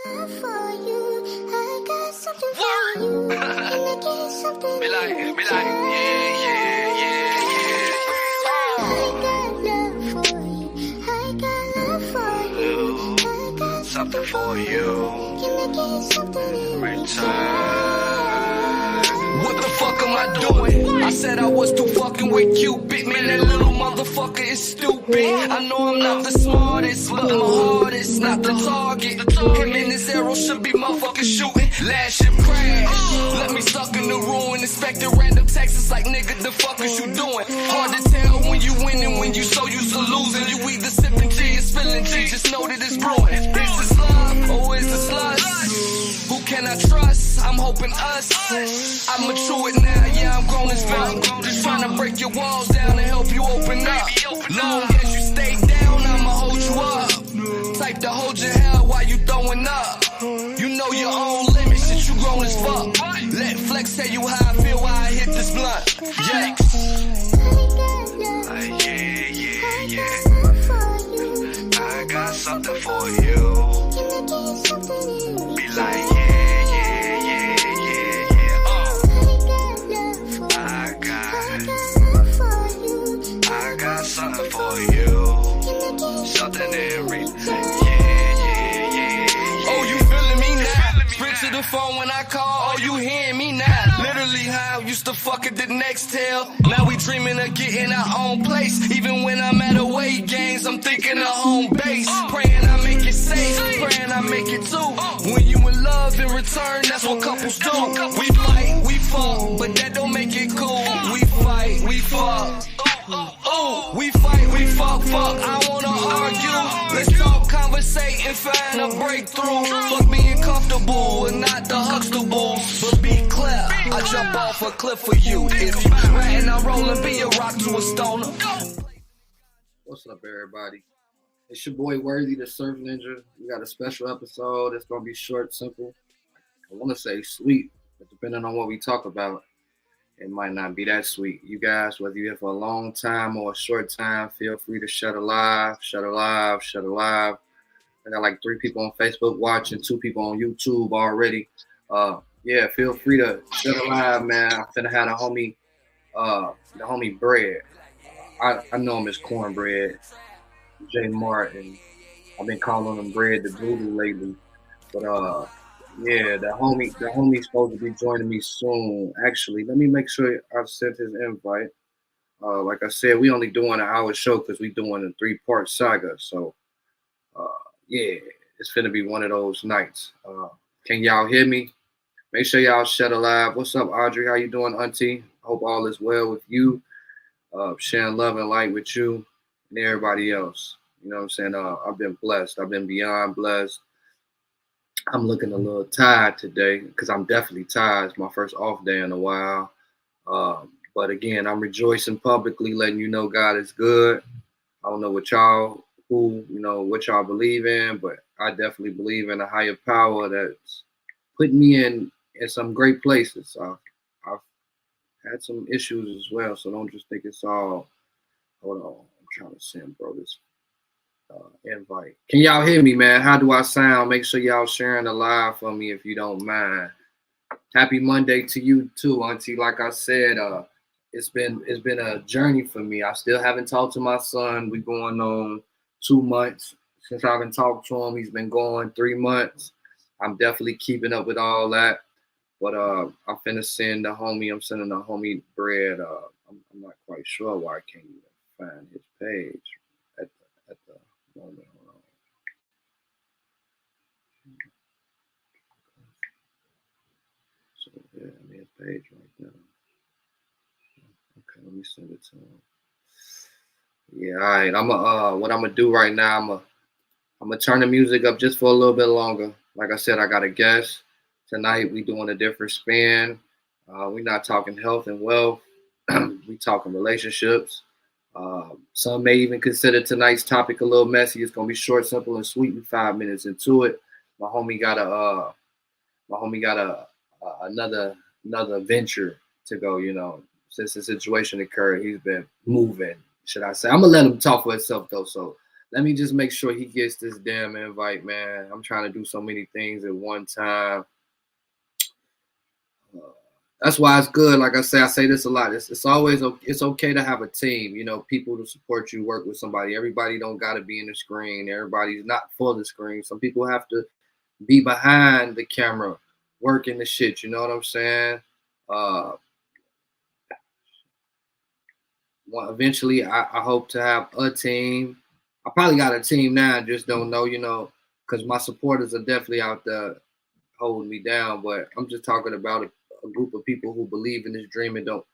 Be like, yeah, yeah, yeah, yeah. Something for you. Return. What the fuck am I doing? I said I was too fucking with Cupid. Man, that little motherfucker is stupid. I know I'm not the smartest, but my heart is not the target. Him and his arrow should be motherfucking shooting. Last ship crash. Let me stuck in the ruin. Inspecting random texts like, nigga, the fuck is you doing? Hard to tell when you winning, when you so used to losing. You either sipping G or spilling G. Just know that it's brewing. Is the slime or is the slush? Who can I trust? I'm hoping us. I'm mature now, yeah, I'm grown as fuck. Just trying to break your walls down and help you open up. Long as you stay down, I'ma hold you up. Type to hold your hell while you throwing up. You know your own limits, shit, you grown as fuck. Let Flex tell you how I feel while I hit this blunt. Yikes. Yeah. I got something for you. Be like, yeah. I got something for you. Something every yeah. Oh, you feeling me now? Sprint to the phone when I call. Oh, you hearing me now? Literally how I used to fuck at the next tail. Now we dreaming of getting our own place. Even when I'm at away games, I'm thinking of home base. Praying I make it safe, praying I make it too. When you in love in return, that's what couples do. We fight, we fuck, but that don't make it cool. We fight, we fuck. Oh, we fight, we fuck. I wanna argue. Let's talk, conversate, and find a breakthrough. Fuck being comfortable and not the Huxtable. But be clear, I jump off a cliff for you. If you ratting, I'm rolling, be a rock to a stoner. What's up, everybody? It's your boy Worthy, the Surf Ninja. We got a special episode. It's gonna be short, simple. I want to say sweet, but depending on what we talk about, it might not be that sweet. You guys, whether you're here for a long time or a short time, feel free to shut alive. I got like 3 people on Facebook watching, 2 people on YouTube already. Yeah, feel free to shut alive, man. I'm finna have the homie Bread. I know him as Cornbread, J Martin. I've been calling him Bread the Voodoo lately. But yeah, the homie's supposed to be joining me soon. Actually, let me make sure I've sent his invite. Like I said, we only doing an hour show because we doing a 3-part saga. So yeah, it's finna be one of those nights. Can y'all hear me? Make sure y'all shut alive. What's up, Audrey? How you doing, Auntie? Hope all is well with you. Sharing love and light with you and everybody else. You know what I'm saying? I've been blessed. I've been beyond blessed. I'm looking a little tired today because I'm definitely tired. It's my first off day in a while. But again, I'm rejoicing publicly, letting you know God is good. I don't know what y'all believe in, but I definitely believe in a higher power that's put me in some great places. I've had some issues as well, so don't just think it's all. Hold on, I'm trying to send bro this invite. Can y'all hear me, man? How do I sound? Make sure y'all sharing the live for me if you don't mind. Happy Monday to you too, Auntie. Like I said, it's been a journey for me. I still haven't talked to my son. We're going on 2 months since I haven't talked to him. He's been going 3 months. I'm definitely keeping up with all that. But I'm finna send I'm sending the homie Bread. I'm not quite sure why I can't even find his page at the moment. Hold on. So yeah, I mean his page right now. Okay, let me send it to him. Yeah, all right. What I'm gonna do right now, I'm gonna turn the music up just for a little bit longer. Like I said, I got a guest. Tonight we doing a different spin. We're not talking health and wealth. We talking relationships. Some may even consider tonight's topic a little messy. It's gonna be short, simple, and sweet. We 5 minutes into it. My homie got another venture to go. You know, since the situation occurred, he's been moving. Should I say? I'm gonna let him talk for himself though. So Let me just make sure he gets this damn invite, man. I'm trying to do so many things at one time. Uh, that's why it's good. Like I say this a lot. It's always it's okay to have a team. You know, people to support you, work with somebody. Everybody don't got to be in the screen. Everybody's not for the screen. Some people have to be behind the camera, working the shit. You know what I'm saying? Uh, Eventually, I hope to have a team. I probably got a team now. I just don't know, you know, because my supporters are definitely out there holding me down. But I'm just talking about a group of people who believe in this dream and don't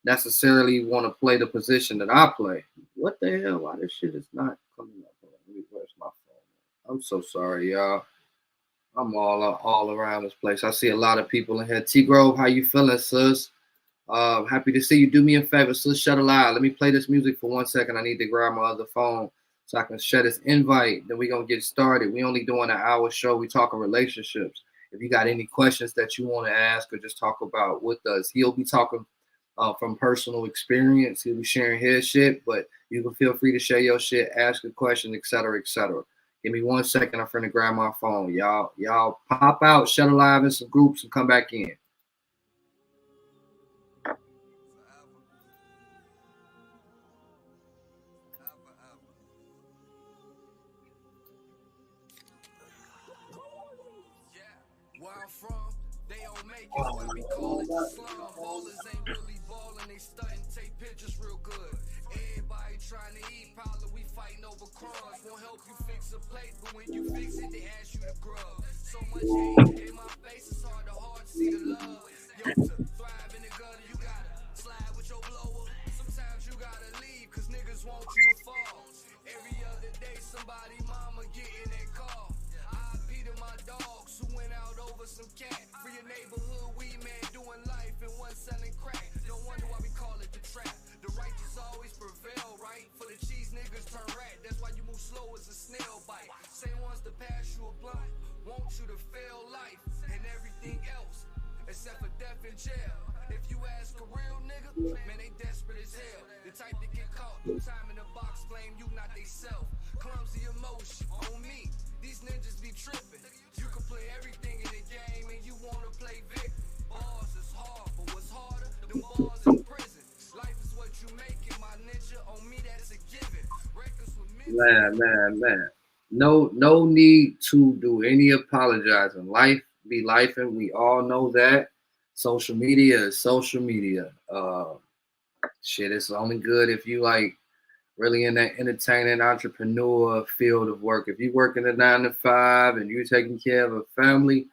necessarily want to play the position that I play. What the hell? Why this shit is not coming up? Hold on, let me press my phone. I'm so sorry, y'all. I'm all around this place. I see a lot of people in here. T Grove, how you feeling, sis? Happy to see you. Do me a favor, sis. Shut a lie. Let me play this music for 1 second. I need to grab my other phone so I can share this invite. Then we're gonna get started. We only doing an hour show. We talking relationships. If you got any questions that you want to ask or just talk about with us, he'll be talking from personal experience. He'll be sharing his shit, but you can feel free to share your shit, ask a question, etc., etc. Give me 1 second. I'm finna grab my phone. Y'all pop out, shut a live in some groups, and come back in. Where I'm from, they don't make it where we call it the slum. Ballers ain't really ballin', they stuntin', take pictures real good. Everybody trying to eat, probably we fighting over crumbs. Won't help you fix a plate, but when you fix it, they ask you to grub. So much hate in my face, it's hard to see the love. Yo, to thrive in the gutter, you gotta slide with your blower. Sometimes you gotta leave, cause niggas want you to fall. Every other day, somebody mama getting that call. I beat my dogs who went out over some cat. For your neighborhood, we man doing life and one selling crack. No wonder why we call it the trap. The righteous always prevail, right? For the cheese niggas turn rat. That's why you move slow as a snail bite. Same ones to pass you a blunt, want you to fail life and everything else, except for death in jail. If you ask a real nigga, man, they desperate as hell. The type that get caught, no time in the box, blame you, not they self. Clumsy emotion on me. These ninjas be tripping. You can play everything in the game and you wanna play victim. Bars is hard, but what's harder? Them bars in prison. Life is what you make it, my ninja. On me, that's a given. Records with Man. No need to do any apologizing. Life be life, and we all know that. Social media is social media. Shit, it's only good if you like really in that entertaining entrepreneur field of work. If you work in a 9 to 5 and you're taking care of a family,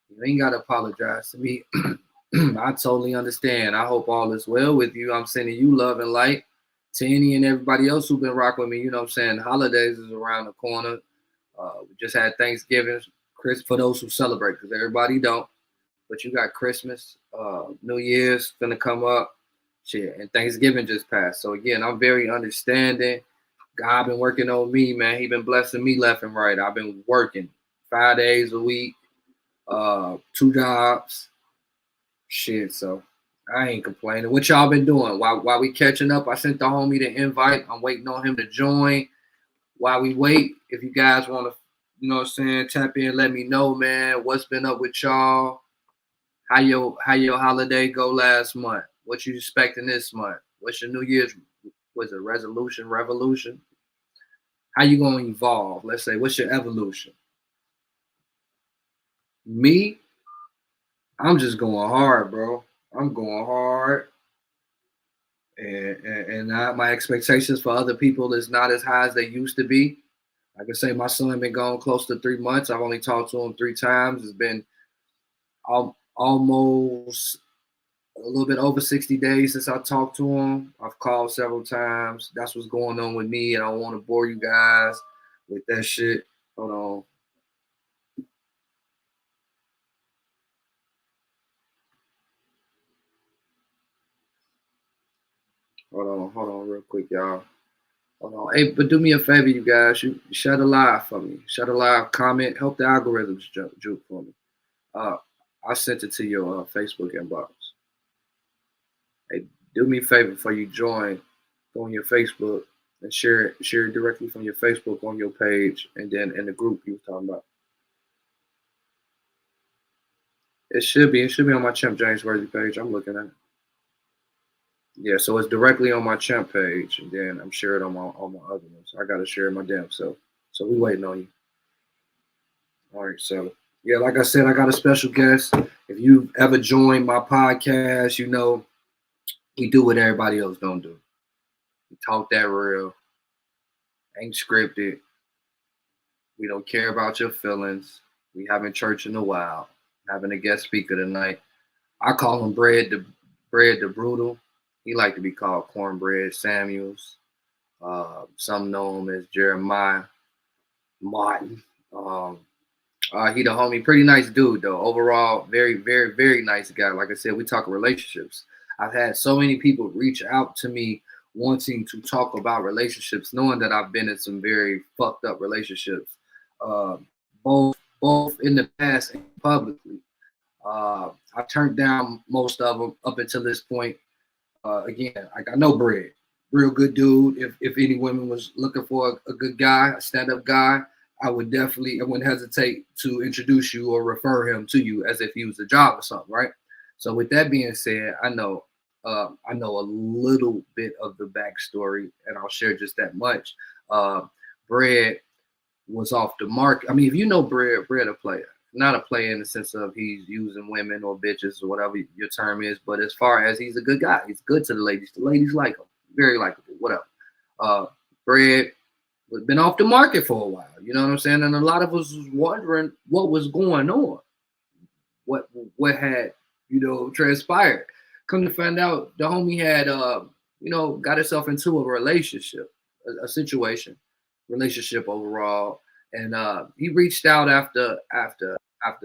you ain't gotta apologize to me. I totally understand. I hope all is well with you. I'm sending you love and light to any and everybody else who's been rocking with me. You know what I'm saying? Holidays is around the corner. We just had Thanksgiving, Chris for those who celebrate, because everybody don't. But you got Christmas, New Year's gonna come up, shit, and Thanksgiving just passed. So again, I'm very understanding. God been working on me, man. He been blessing me left and right. I've been working 5 days a week, 2 jobs, shit. So I ain't complaining. What y'all been doing? While we catching up, I sent the homie the invite. I'm waiting on him to join. While we wait, if you guys want to, you know what I'm saying, tap in, let me know, man. What's been up with y'all? How your holiday go last month? What you expecting this month? What's your New Year's? Was it resolution, revolution? How you gonna evolve? Let's say, what's your evolution? Me, I'm just going hard, bro. I'm going hard, and my expectations for other people is not as high as they used to be. I can say my son been gone close to 3 months. I've only talked to him 3 times. It's been almost a little bit over 60 days since I talked to him. I've called several times. That's what's going on with me, and I don't want to bore you guys with that shit. Hold on. Hold on, real quick, y'all. Hold on. Hey, but do me a favor, you guys. You share the live for me. Share the live, comment, help the algorithms juke for me. Uh, I sent it to your Facebook inbox. Hey, do me a favor before you join. Go on your Facebook and share it directly from your Facebook on your page, and then in the group you were talking about. It should be on my Champ James Worthy page. I'm looking at it. Yeah, so it's directly on my Champ page, and then I'm sharing it on my other ones. I gotta share my damn self. So we waiting on you. All right, so yeah, like I said, I got a special guest. If you ever joined my podcast, you know we do what everybody else don't do. We talk that real, ain't scripted. We don't care about your feelings. We having church in a while. Having a guest speaker tonight. I call him Bread the Brutal. He like to be called Cornbread Samuels. Some know him as Jeremiah Martin. Um, he the homie, pretty nice dude though. Overall, very, very, very nice guy. Like I said, we talk relationships. I've had so many people reach out to me wanting to talk about relationships, knowing that I've been in some very fucked up relationships, uh, both in the past and publicly. I turned down most of them up until this point. Again, I know Bread, real good dude. If any women was looking for a good guy, a stand up guy, I wouldn't hesitate to introduce you or refer him to you as if he was a job or something, right? So with that being said, I know a little bit of the backstory, and I'll share just that much. Bread was off the market. I mean, if you know Bread a player, not a player in the sense of he's using women or bitches or whatever your term is, but as far as he's a good guy, he's good to the ladies. The ladies like him, very likable, whatever. Bread been off the market for a while, you know what I'm saying? And a lot of us was wondering what was going on, what had transpired. Come to find out, the homie had got himself into a relationship, a situation, relationship overall, and he reached out after a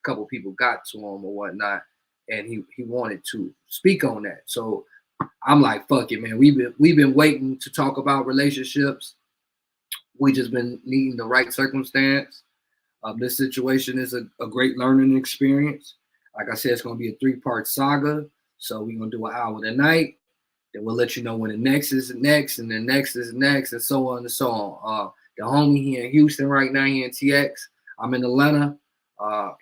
couple people got to him or whatnot, and he wanted to speak on that. So I'm like, fuck it, man. We've been waiting to talk about relationships. We just been needing the right circumstance. This situation is a great learning experience. Like I said, it's going to be a 3-part saga. So we're going to do an hour tonight. Then we'll let you know when the next is next, and the next is next, and so on and so on. The homie here in Houston right now, here in TX. I'm in Atlanta.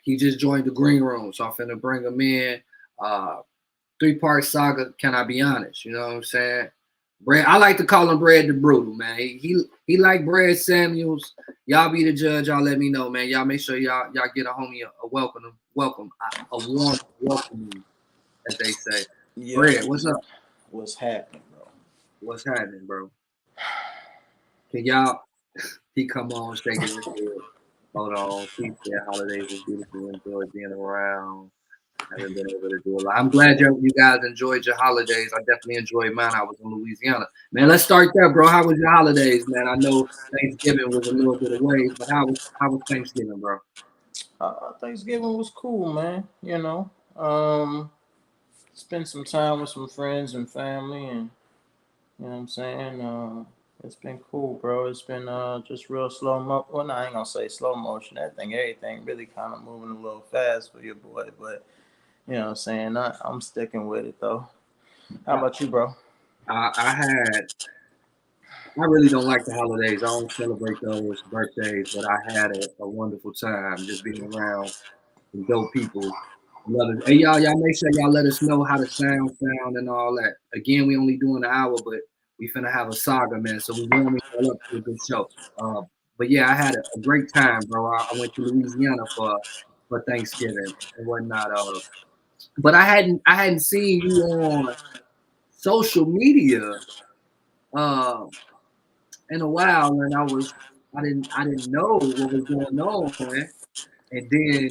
He just joined the green room, so I'm finna bring him in. 3-part saga. Can I be honest? You know what I'm saying? Bread, I like to call him Bread the Brutal, man. He like Bread Samuels. Y'all be the judge. Y'all let me know, man. Y'all make sure y'all get a homie a welcome, a warm welcome, as they say. Yeah. Bread, what's up? What's happening, bro? What's happening, bro? Can y'all? He come on, shaking his head. Hold on. Peace. Their holidays was beautiful. Enjoyed being around. Haven't been able to do a lot. I'm glad you guys enjoyed your holidays. I definitely enjoyed mine. I was in Louisiana. Man, let's start there, bro. How was your holidays, man? I know Thanksgiving was a little bit away, but how was Thanksgiving, bro? Thanksgiving was cool, man. Spent some time with some friends and family, and you know what I'm saying. It's been cool, bro. It's been just real slow mo. Well, no, I ain't gonna say slow motion. Everything really kind of moving a little fast for your boy, but you know what I'm saying. I'm sticking with it though. How about you, bro? I really don't like the holidays. I don't celebrate those birthdays, but I had a wonderful time just being around some dope people. Love it. Hey, y'all make sure y'all let us know how the sound and all that. Again, we only doing an hour, but we finna have a saga, man. So we warming y'all up to a good show. But yeah, I had a great time, bro. I went to Louisiana for Thanksgiving and whatnot. But I hadn't seen you on social media uh, in a while, and I didn't know what was going on, and then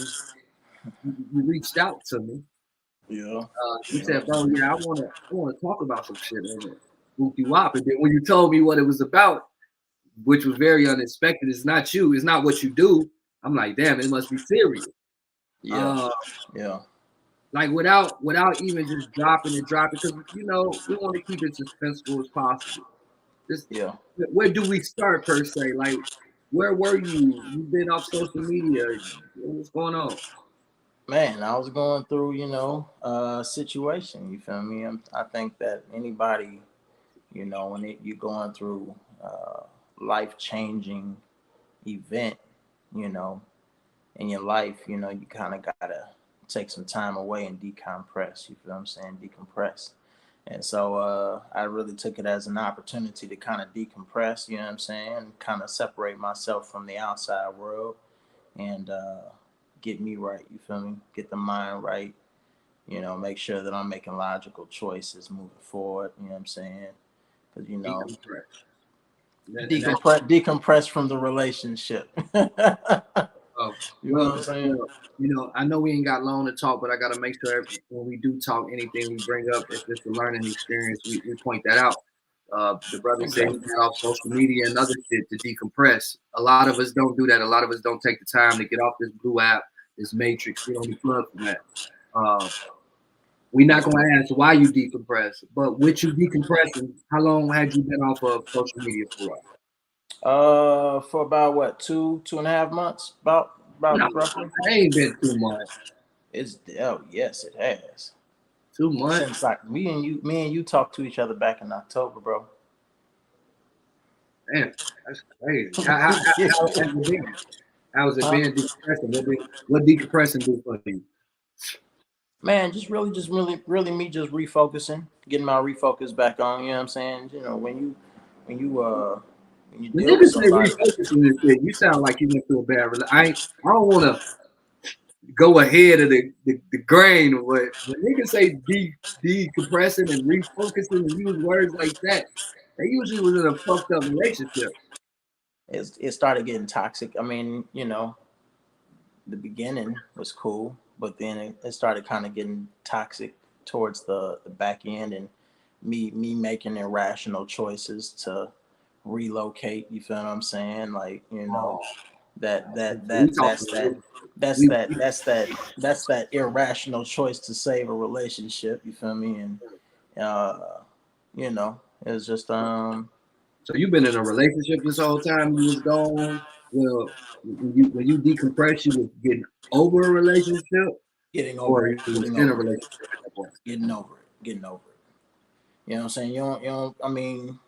you reached out to me. Yeah. You said, "Bro, yeah, I wanna talk about some shit on it." Whoop you up, and then when you told me what it was about, which was very unexpected, it's not you, it's not what you do. I'm like, damn, it must be serious. Yeah. Uh, Yeah. like without even just dropping because we want to keep it suspenseful as possible. Just Yeah. where do we start per se? Like, where were you? You've been off social media. What's going on? Man, I was going through, a situation. You feel me? I think that anybody, when you going through life-changing event, you know, in your life, you know, you kind of gotta take some time away and decompress. You feel what I'm saying? Decompress. And so I really took it as an opportunity to kind of decompress, you know what I'm saying? Kind of separate myself from the outside world and get me right, you feel me? Get the mind right, you know, make sure that I'm making logical choices moving forward, you know what I'm saying? Because, you know, Decompress. And that's decompress from the relationship. oh, You know what well, I'm saying? well, I know we ain't got long to talk, but I got to make sure when we do talk, anything we bring up, if it's a learning experience, we point that out. The brother said he Exactly. got off social media and other shit to decompress. A lot of us don't do that. A lot of us don't take the time to get off this blue app, this matrix, get on the plug from that. Uh, we're not going to ask why you decompress, but with you decompressing, how long had you been off of social media for? For about what, 2.5 months, about No, roughly. it ain't been 2 months. It's oh yes, it has. 2 months? Since like me and you talked to each other back in October, bro. Damn, that's crazy. How has it been? How's it Huh? been decompressing? What decompressing do for you? Man, just really me just refocusing, getting my refocus back on. You know what I'm saying? You know, when you when you When deal with niggas say somebody, refocusing this shit, you sound like you went through a bad I don't want to go ahead of the grain of what when niggas say decompressing and refocusing and use words like that, they usually was in a fucked up relationship. it started getting toxic. I mean, you know, the beginning was cool, but then it started kind of getting toxic towards the back end, and me making irrational choices to relocate. You feel what I'm saying? Like, you know, Oh, that that so we that talking. that's that that's We, that that's that that's that irrational choice to save a relationship. You feel me? And uh, you know, it's just So you've been in a relationship this whole time you was gone. Well, when you decompress, you was getting over a relationship, getting over or it, you was getting in a over it, relationship at that point. getting over it, getting over it. You know what I'm saying? You don't. I mean,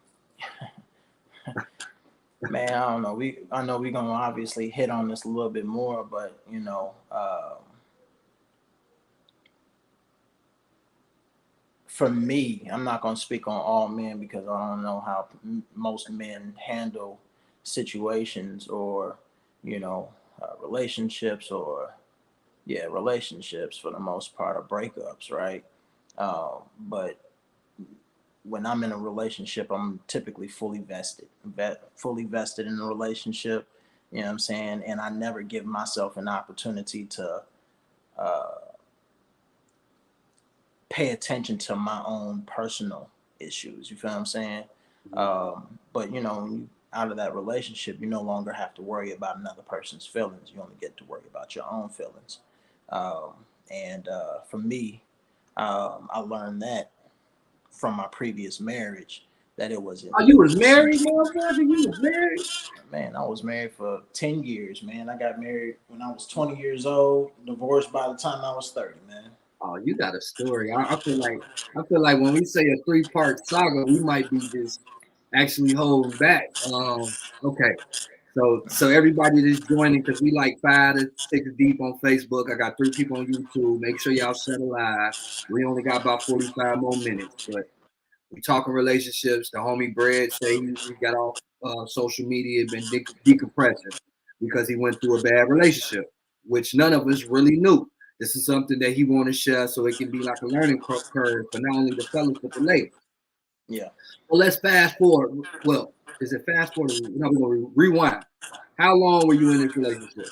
man, I don't know. I know we're gonna obviously hit on this a little bit more, but you know, for me, I'm not gonna speak on all men because I don't know how most men handle situations or, you know, relationships or yeah, relationships for the most part or breakups, right? But when I'm in a relationship, I'm typically fully vested in a relationship. You know what I'm saying? And I never give myself an opportunity to uh, pay attention to my own personal issues. You feel what I'm saying? But you know, when you out of that relationship, you no longer have to worry about another person's feelings. You only get to worry about your own feelings. Um, and for me, I learned that from my previous marriage that it was Oh, you was married, essential. motherfucker. You was married. Man, I was married for 10 years, man. I got married when I was 20 years old, divorced by the time I was 30, man. Oh, you got a story. I feel like when we say a 3-part saga, we might be just actually holding back. Okay. So everybody that's joining, because we like 5 to 6 deep on Facebook. I got 3 people on YouTube. Make sure y'all set alive. We only got about 45 more minutes, but we talking relationships. The homie Bread say he got off social media, been decompressing because he went through a bad relationship, which none of us really knew. This is something that he want to share so it can be like a learning curve for not only the fellas but the ladies. Yeah. Well, let's fast forward. Well, is it fast forward? No, we're gonna rewind. How long were you in this relationship?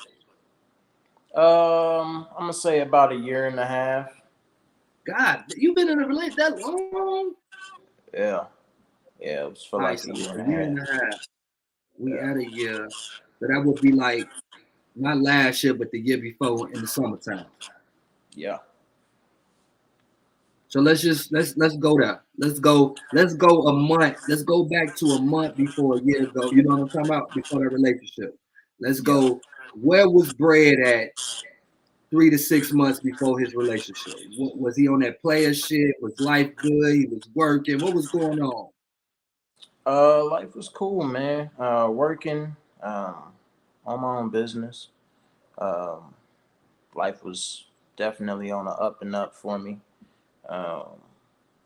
I'm gonna say about a year and a half. God, you've been in a relationship that long? Yeah. Yeah, it was for All right, like a so year a and a year half. and a half. We Yeah. at a year. So that would be like not last year, but the year before in the summertime. Yeah. So let's go there. Let's go a month. Let's go back to a month before a year ago. You know what I'm talking about? Before that relationship. Let's Yeah. go. Where was Bread at 3 to 6 months before his relationship? What, was he on that player shit? Was life good? He was working. What was going on? Life was cool, man. Working, on my own business. Um, Life was definitely on the up and up for me. Um,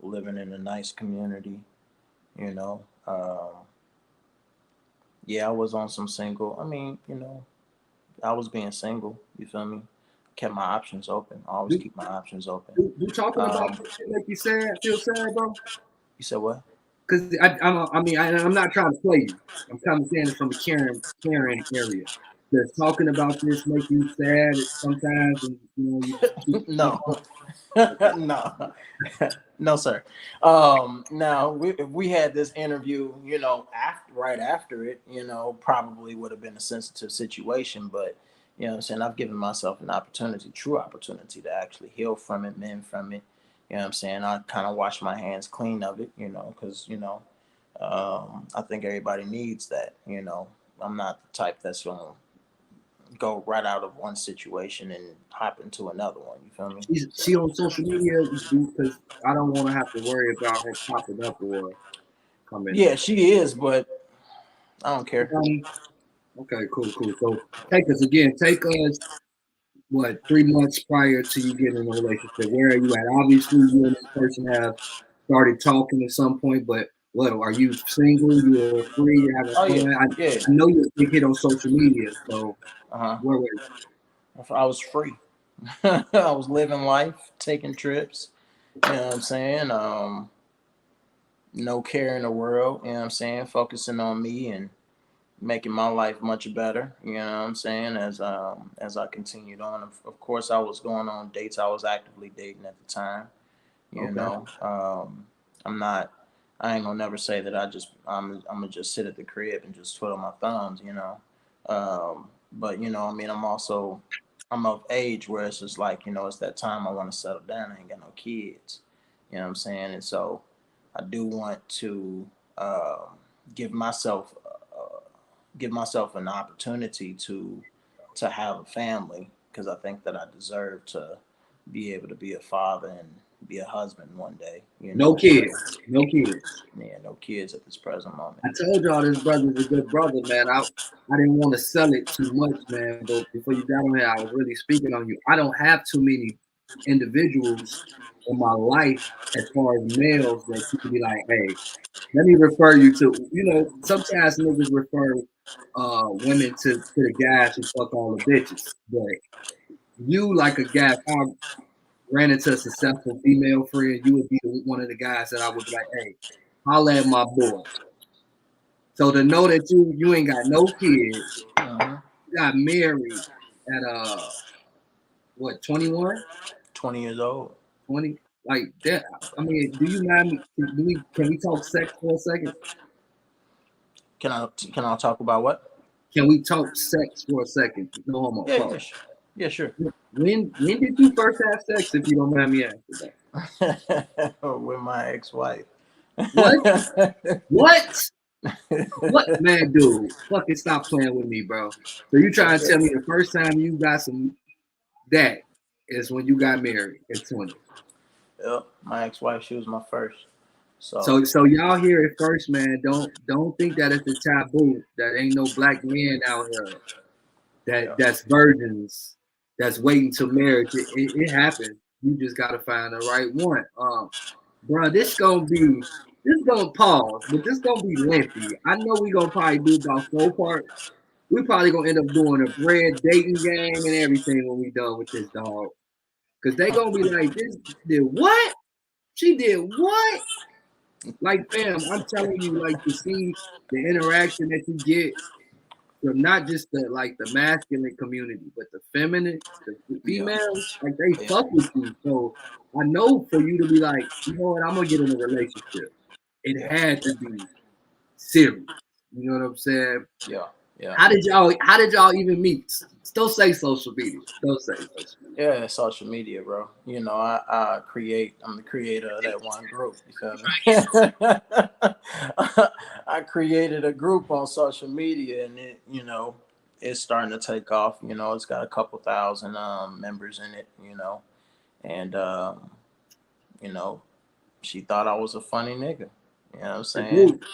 Living in a nice community, you know. Yeah, I was on some single. I mean, I was being single. You feel me? Kept my options open. I always You, keep my options open. you talking about Um, this shit make you sad? Feel sad, bro? you said what? Because I'm not trying to play you. I'm kind of saying it from a caring area. Does talking about this make you sad sometimes? And you keep No, okay. no, no, sir. Now, if we had this interview, right after it, probably would have been a sensitive situation. But what I'm saying, I've given myself an opportunity, true opportunity, to actually heal from it, mend from it. You know what I'm saying? I kind of wash my hands clean of it, because I think everybody needs that. I'm not the type that's gonna go right out of one situation and hop into another one. You feel me? So. She on social media because I don't want to have to worry about her popping up or coming. Yeah, she is, but I don't care. Okay, cool. So take us what 3 months prior to you getting in a relationship. Where are you at? Obviously, you and this person have started talking at some point, but what are you single? You're free? You're having Oh yeah, fun? yeah. I know you're a big hit on social media, so Uh huh. where were you? I was free. I was living life, taking trips. You know what I'm saying? No care in the world. You know what I'm saying? Focusing on me and making my life much better. You know what I'm saying? As I continued on, of course, I was going on dates. I was actively dating at the time. You Okay, know, I'm not. I ain't gonna never say that I'm gonna just sit at the crib and just twiddle my thumbs. But I mean, I'm of age where it's just like it's that time I want to settle down. I ain't got no kids. You know what I'm saying? And so I do want to give myself give myself an opportunity to have a family because I think that I deserve to be able to be a father and be a husband one day. no So kids, no kids. yeah, no kids at this present moment. I told y'all this brother's a good brother, man. I didn't want to sell it too much, man. But before you got on here, I was really speaking on you. I don't have too many individuals in my life as far as males that you can be like, hey, let me refer you to. Sometimes niggas refer women to the guys who fuck all the bitches. But you like a guy, if I ran into a successful female friend, you would be one of the guys that I would be like, hey, holla at my boy. So to know that you ain't got no kids, Uh-huh. you got married at what 21, 20 years old. 20, like that. I mean, do you mind me? Can we talk sex for a second? Can I talk about what? Can we talk sex for a second? No homo. Yeah, yeah, Pause. sure. Yeah, sure. When did you first have sex? If you don't mind me asking that. With my ex-wife. What? What? What, man, dude? Fucking stop playing with me, bro. So you trying to tell me the first time you got some that is when you got married at 20? Yep, my ex-wife. She was my first. So So y'all hear it first, man. Don't think that it's a taboo. That ain't no black men out here yeah, that's virgins that's waiting till marriage. It happens. You just gotta find the right one. Bro, this gonna pause, but this gonna be lengthy. I know we gonna probably do about 4 parts. We probably gonna end up doing a bread dating game and everything when we done with this dog. Cause they gonna be like, this did what? She did what? Like, fam, I'm telling you, like, to see the interaction that you get from not just the masculine community, but the feminine, the yeah, females, like they yeah, fuck with you. So I know for you to be like, you know what, I'm gonna get in a relationship. It yeah, had to be serious. You know what I'm saying? yeah, yeah. How did y'all even meet? Still say social media. Still say social media. Yeah, social media, bro. I'm the creator of that one group. You feel me? I created a group on social media, and it's starting to take off. It's got a couple thousand members in it. And you know, she thought I was a funny nigga. You know what I'm The saying? group.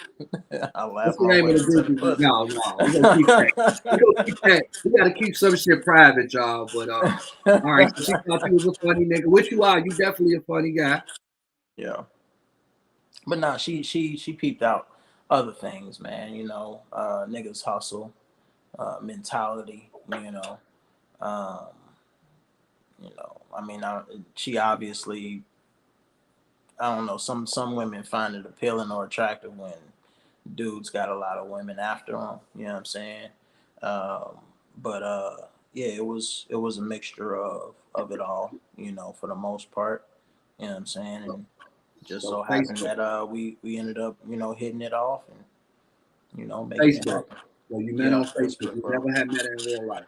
I What's laugh the my name way of the into group? the pussy. No, we're gonna keep that. We're gonna keep that. We gotta keep some shit private, y'all. But all right, so she thought you was a funny nigga, which you are. You definitely a funny guy. Yeah. But nah, she peeped out other things, man. Niggas hustle, mentality. Um, I mean, she obviously, I don't know. Some women find it appealing or attractive when dudes got a lot of women after them. You know what I'm saying? Um, but yeah, it was a mixture of it all. For the most part. You know what I'm saying? And just So so happened Facebook, that we ended up hitting it off and making it Facebook. happen. So you met Yeah, on on Facebook. Facebook, You bro. never had met in real life.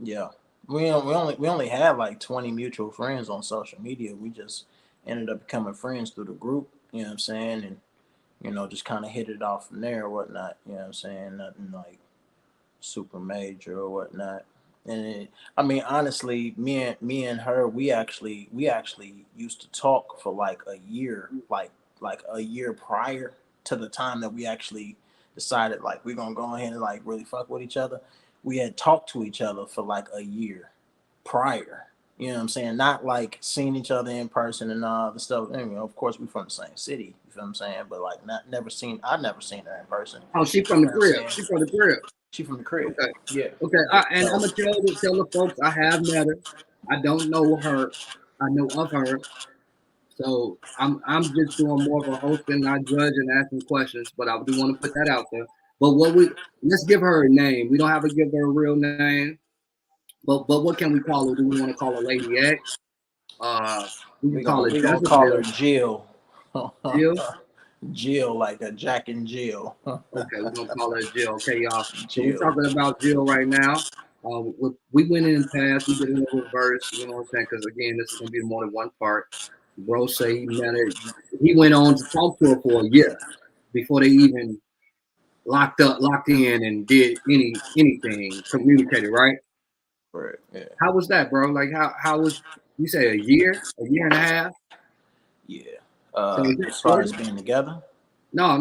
Yeah, we only had like 20 mutual friends on social media. We just ended up becoming friends through the group. You know what I'm saying? And just kind of hit it off from there or whatnot. You know what I'm saying? Nothing like super major or whatnot. And I mean, honestly, me and her, we actually used to talk for like a year, like a year prior to the time that we actually decided like we're gonna go ahead and like really fuck with each other. We had talked to each other for like a year prior. You know what I'm saying? Not like seeing each other in person and all the stuff. Of course, we from the same city. You feel what I'm saying? But like, not never seen. I've never seen her in person. Oh, she You from the know what I'm crib. saying? She from the crib. She from the crib. Okay. Yeah. Okay. Yeah. And I'm So gonna tell the folks I have met her. I don't know her. I know of her. So I'm just doing more of a hosting, not judging, asking questions. But I do want to put that out there. But let's give her a name. We don't have to give her a real name. But what can we call her? Do we want to call her Lady X? We can we call gonna her we gonna call her Jezebel. Jill. Jill. Jill, like a Jack and Jill. Okay, we're gonna call her Jill. Okay, y'all. So we're Jill. talking about Jill right now. We went in past. We did a little reverse. You know what I'm saying? Because again, this is gonna be more than one part. Bro say he met her. He went on to talk to her for a year before they even locked in, and did anything communicated. Right? Right. Yeah. How was that, bro? Like how was you say a year and a half? Yeah. So is that As far as courting? being together. No.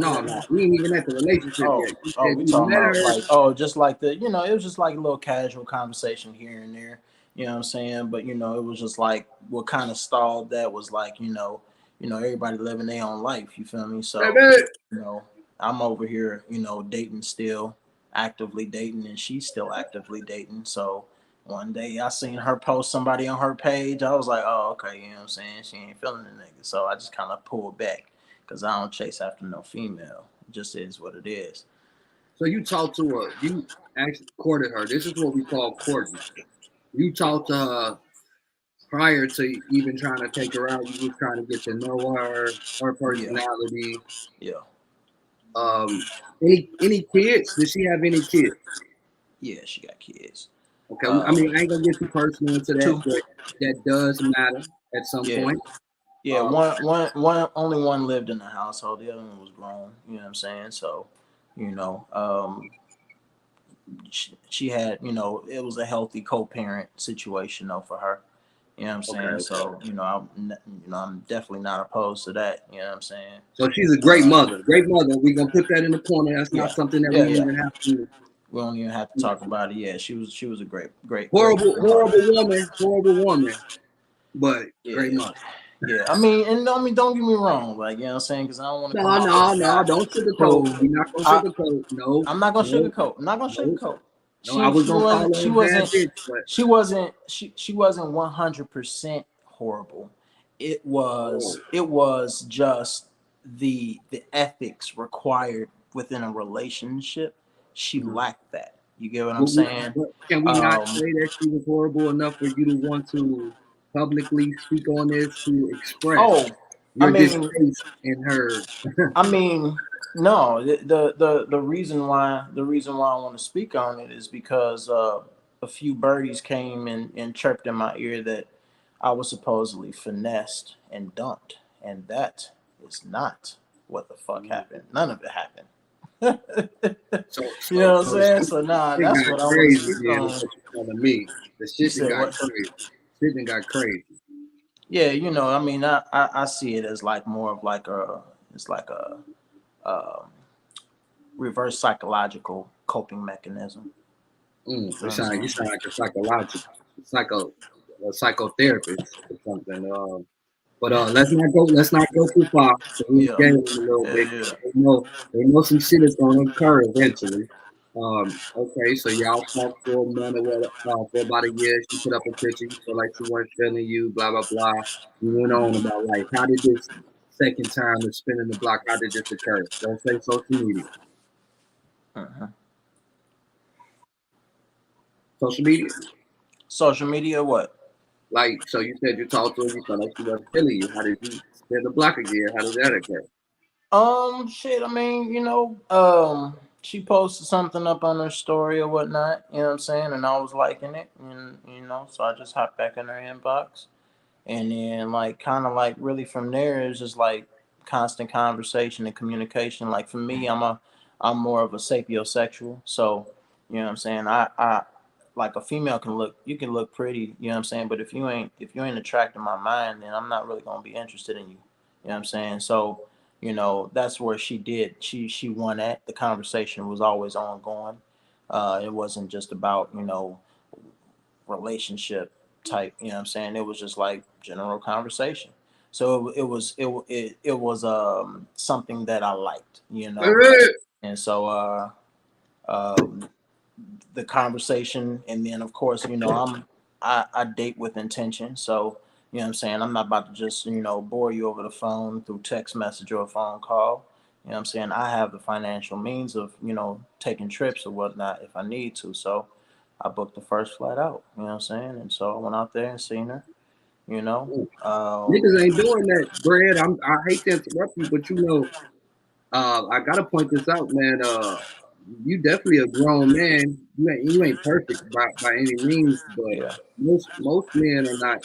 We ain't even at the relationship Oh, yet. You oh, said we you talking met about her. like, just like it was just like a little casual conversation here and there. You know what I'm saying? But it was just like what kind of stalled that was like, everybody living their own life. You feel me? So, Baby. you know, I'm over here, dating still, actively dating, and she's still actively dating. So one day I seen her post somebody on her page. I was like, oh, okay, you know what I'm saying? She ain't feeling the nigga. So I just kind of pulled back because I don't chase after no female. It just is what it is. So you talked to her. You actually courted her. This is what we call courting. You talked to her prior to even trying to take her out. You was trying to get to know her Yeah, personality. yeah, Any kids? Does she have any kids? yeah. She got kids. Okay. I Um, mean, I ain't gonna get too personal into that, two. but that does matter at some Yeah, point. yeah. Uh, Only one lived in the household. The other one was grown. You know what I'm saying? So, you know, um, she had, it was a healthy co-parent situation though for her. You know what I'm saying? okay. So, I'm definitely not opposed to that. You know what I'm saying? So she's a great Uh, mother. Great mother. We're gonna put that in the corner. That's not yeah, something that we yeah, yeah. even have to. We don't even have to talk about it. Yeah, she was a great Horrible, mother. horrible woman, but great Yeah, mother. yeah. I mean, don't get me wrong. Like, you know what I'm saying? Because I don't want to come No, off as no, a no. guy Don't sugarcoat. who We're not gonna I sugarcoat. No, I'm not gonna no, sugarcoat. I'm not gonna no, sugarcoat. no. I She was she gonna call wasn't her she a bad wasn't bitch, but she wasn't 100% horrible. oh, It was just the ethics required within a relationship. She mhm. lacked that. You get what I'm saying? But can we not Um, say that she was horrible enough for you to want to publicly speak on this to express oh, I your mean, distaste in her? I mean, no. The reason why I want to speak on it is because a few birdies came and chirped in my ear that I was supposedly finessed and dumped, and that is not what the fuck happened. None of it happened. You know what I'm So saying? So nah, shit that's got what I want to crazy. speak Then is on. what you telling me? The You shit that said got what? crazy. Shit that got crazy. Yeah, I mean, I see it as like more of like it's like um, reverse psychological coping mechanism. You feel You what I'm sound saying? you sound like a psychological a psychotherapist or something. But let's not go too far. So we Yeah, get them a little bit. yeah, They know some shit is gonna occur eventually. Okay, so y'all talked for a month or what, for about a year. She put up a picture. You feel like she wasn't feeling you. Blah blah blah. You went on about life. How did this second time of spinning the block? How did this occur? Don't say social media. yeah. Social media. Social media, what? Like, so you said you talked to her, you felt like she wasn't feeling you. How did you spin the block again? How did that occur? Shit. I mean, she posted something up on her story or whatnot. You know what I'm saying? And I was liking it, and so I just hopped back in her inbox, and then like kind of like really from there it's just like constant conversation and communication. Like for me, I'm more of a sapiosexual, so you know what I'm saying. I like a female can look, you can look pretty, you know what I'm saying, but if you ain't attracting my mind, then I'm not really gonna be interested in you. You know what I'm saying? So that's where she won at. The conversation was always ongoing. It wasn't just about relationship type, you know what I'm saying? It was just like general conversation. So it was something that I liked, and so um, the conversation, and then of course I date with intention. So you know what I'm saying, I'm not about to just bore you over the phone through text message or a phone call. You know what I'm saying, I have the financial means of taking trips or whatnot if I need to. So I booked the first flight out, you know what I'm saying, and so I went out there and seen her, you know Niggas ain't doing that, Brad. I hate to interrupt you, but I gotta point this out, man. You definitely a grown man. You ain't perfect by any means, but yeah, most men are not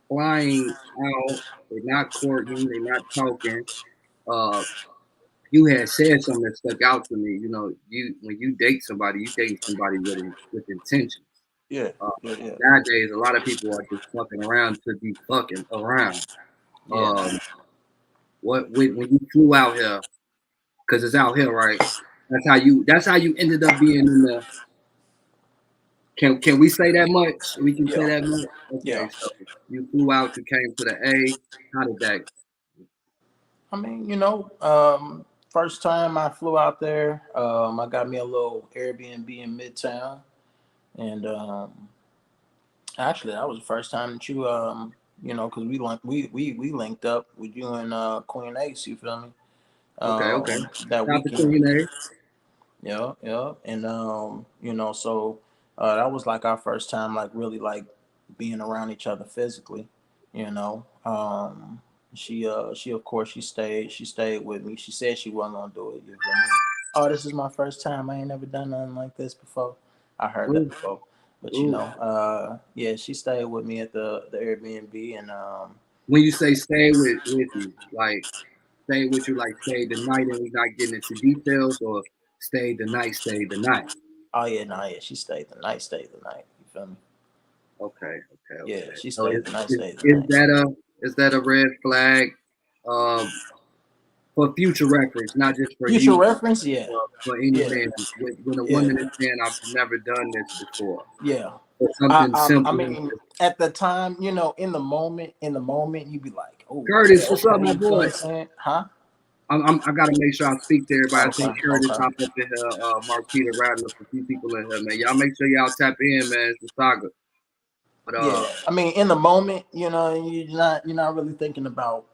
flying out. They're not courting. They're not talking. Uh, you had said something that stuck out to me. You when you date somebody, you date somebody with intentions. yeah, Uh, yeah, yeah, Nowadays, a lot of people are just fucking around to be fucking around. yeah. Um, when you flew out here, because it's out here, right? That's how you ended up being in the. Can we say that much? We can say Yeah, that much. yeah. Okay, so you flew out, you came to the A. How did that? I mean, first time I flew out there, I got me a little Airbnb in Midtown, and actually, that was the first time that because we linked up with you and Queen Ace. You feel me? Okay. That Top of weekend. Queen A. Yeah, yeah, and so that was like our first time, like really like being around each other physically. You know, she of course she stayed with me. She said she wasn't gonna do it. You feel me? Oh, this is my first time. I ain't never done nothing like this before. I heard that Ooh, before, but ooh. yeah, she stayed with me at the Airbnb, and When you say stay with you, like stay with you, like stay the night, and we not getting into details, or stay the night. oh yeah, no, yeah, she stayed the night. You feel me? Okay. Yeah, she So stayed the night, is, stayed the is night. that a red flag um, for future reference, not just for Future you, reference, yeah, for any yeah, man? When a yeah, woman is saying, "I've never done this before," yeah. or I, something I, I simple. mean, at the time, in the moment, you be like, oh, Curtis, yeah, what's up, okay, my you feel what boy? I'm saying? Huh? I gotta make sure I speak to everybody. I Okay, think Curtis okay. hopped up in here, Marquita riding up a few people in here, man. Y'all make sure y'all tap in, man. It's the saga. But Yeah, I mean, in the moment, you're not really thinking about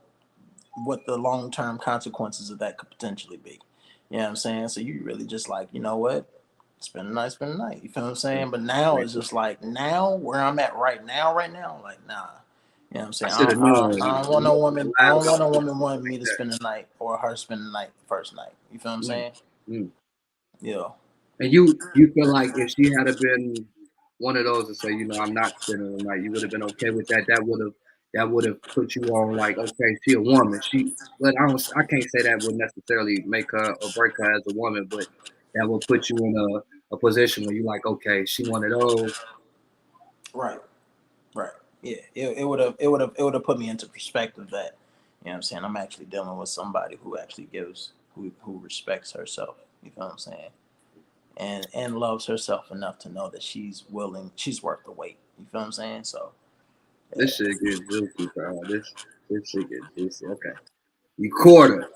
what the long term consequences of that could potentially be. You know what I'm saying? So you really just like, you know what? Spend a night. You feel what I'm saying? But now it's just like now where I'm at right now, like nah. You know what I'm I saying? should have known. I don't want no woman. I Live don't want about no it woman wanting like me to that. spend the night or her spend the night the first night. You feel what I'm Mm, saying? mm. Yeah. And you feel like if she had been one of those to say, I'm not spending the night, you would have been okay with that. That would have put you on like, okay, she a woman. But I can't say that would necessarily make her or break her as a woman, but that will put you in a position where you're like, okay, she one of those. Right. Right. Yeah. It would have put me into perspective that, you know what I'm saying, I'm actually dealing with somebody who actually gives who respects herself. You feel what I'm saying? And loves herself enough to know that she's worth the wait. You feel what I'm saying? So yeah. This shit get juicy, bro. This shit get juicy. Okay. You quarter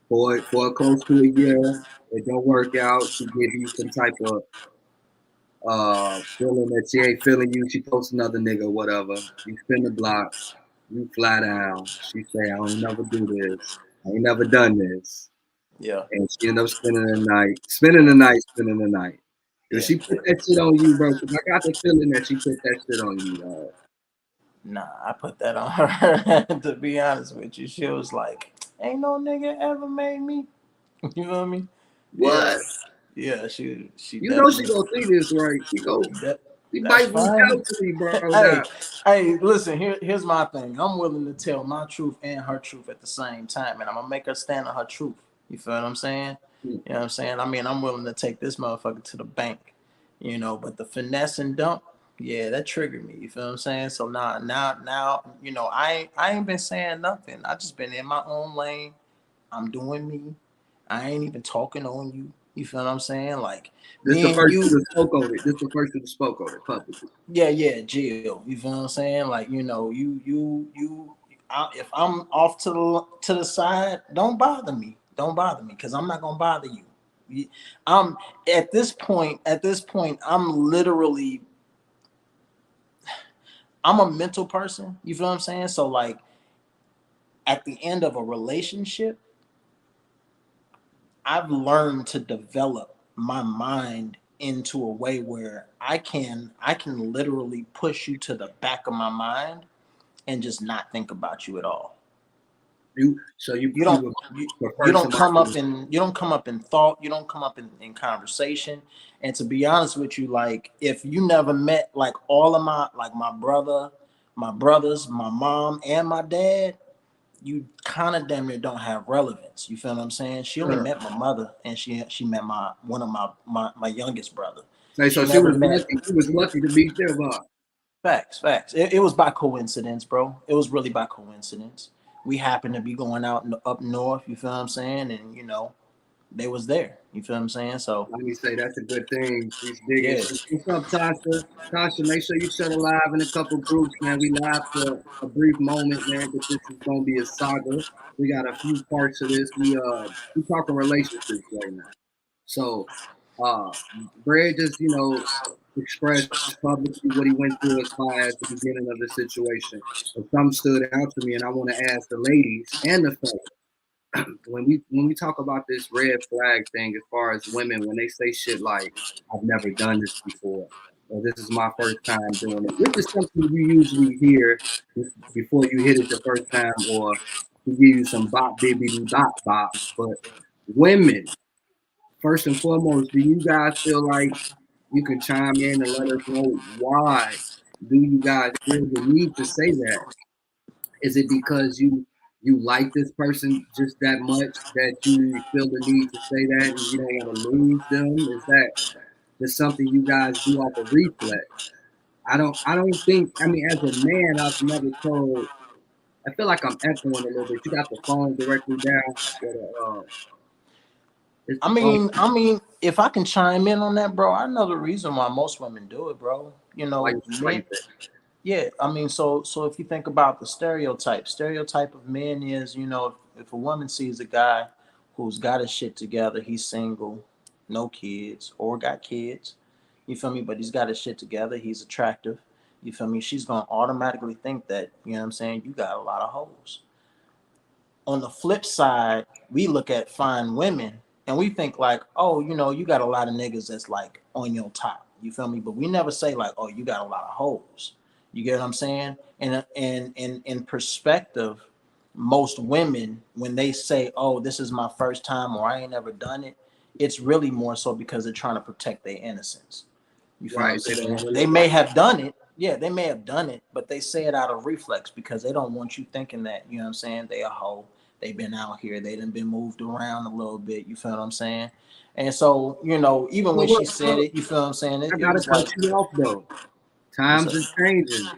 for close to a year. It don't work out. She give you some type of feeling that she ain't feeling you. She posts another nigga, whatever. You spin the block. You fly down. She say, I don't never do this. I ain't never done this. Yeah. And she end up spending the night. Does Yeah. she put that shit on you, bro? Because I got the feeling that she put that shit on you, dog. Nah, I put that on her. To be honest with you, she was like, "Ain't no nigga ever made me." You know what I mean? Yeah, What? yeah. She You know she definitely. gonna see this, right? She That's might reach fine. out to me, bro. Hey, Now, hey, listen. Here's my thing. I'm willing to tell my truth and her truth at the same time, and I'm gonna make her stand on her truth. You feel what I'm saying? You know what I'm saying? I mean, I'm willing to take this motherfucker to the bank. You know, but the finesse and dump, yeah, that triggered me. You feel what I'm saying? So now, you know, I ain't been saying nothing. I just been in my own lane. I'm doing me. I ain't even talking on you. You feel what I'm saying? Like this the me and first you. who that spoke on it. This the first who that spoke on it publicly. Yeah, Jill. You feel what I'm saying? Like, you know, if I'm off to the side, don't bother me. Don't bother me because I'm not gonna bother you. I'm at this point. I'm literally. I'm a mental person. You feel what I'm saying? So like, at the end of a relationship, I've learned to develop my mind into a way where I can literally push you to the back of my mind and just not think about you at all. You You don't would you, you prefer don't somebody come up who in thought, you don't come up in conversation. And to be honest with you, like if you never met like all of my brothers, my mom, and my dad, you kind of damn near don't have relevance. You feel what I'm saying? She only met my mother and she met my one of my youngest brother. say She so she never was met. lucky. She was lucky to meet them, huh? Facts. It was by coincidence, bro. It was really by coincidence. We happened to be going out up north. You feel what I'm saying? And you know, they was there. You feel what I'm saying? So Let me say that's a good thing. She's digging. yeah, What's up, Tasha? Tasha, make sure you shut her live in a couple groups, man. We live for a brief moment, man, but this is gonna be a saga. We got a few parts of this. We talking relationships right now. So uh Brad just, expressed publicly what he went through as far as the beginning of the situation. But some stood out to me and I want to ask the ladies and the fellas when we talk about this red flag thing, as far as women, when they say shit like "I've never done this before," or "This is my first time doing it," which is something you usually hear before you hit it the first time, or to give you some bop bibbity bop bops. But women, first and foremost, do you guys feel like you can chime in and let us know why do you guys feel the need to say that? Is it because you like this person just that much that you feel the need to say that and you don't want to lose them? Is that just something you guys do off of reflex? I don't think, I mean, as a man, I've never told, I feel like I'm echoing a little bit. You got the phone directly down or it's I the phone. mean, if I can chime in on that, bro, I know the reason why most women do it, bro. You Why know, you men. think? Yeah, I mean, so if you think about the stereotype of men is, you know, if a woman sees a guy who's got his shit together, he's single, no kids, or got kids, you feel me? But he's got his shit together, he's attractive, you feel me? She's gonna automatically think that, you know what I'm saying, you got a lot of hoes. On the flip side, we look at fine women and we think like, oh, you know, you got a lot of niggas that's like on your top. You feel me? But we never say like, oh, you got a lot of hoes. You get what I'm saying? And in perspective, most women, when they say, oh, this is my first time or I ain't never done it, it's really more so because they're trying to protect their innocence. You feel what I'm Right. They don't saying? really They may want have done it. Yeah, they may have done it, but they say it out of reflex because they don't want you thinking that, you know what I'm saying, they a hoe. They've been out here, they done been moved around a little bit, you feel what I'm saying? And so, you know, even when she said well, it, you feel what I'm saying? I It gotta was cut like, you off though. what's Times up? are changing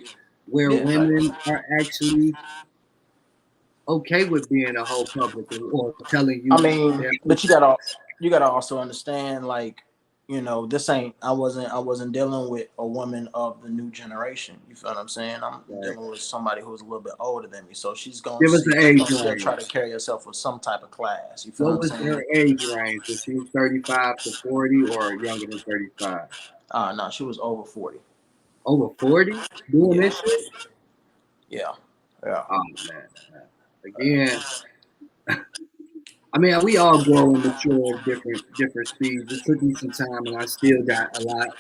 where Yeah, women are actually okay with being a whole public or telling I you mean, they're but you gotta also understand, like, you know, this ain't I wasn't dealing with a woman of the new generation. You feel what I'm saying? I'm right. dealing with somebody who's a little bit older than me, so Give us the she's age gonna still try range. to carry herself with some type of class. You feel what What I'm was saying? her age range? Was she 35 to 40 or younger than 35? No, she was over 40. Over 40 doing Yeah, this shit? yeah, yeah. Oh man. Again, I mean, we all grow and mature at different speeds. It took me some time, and I still got a lot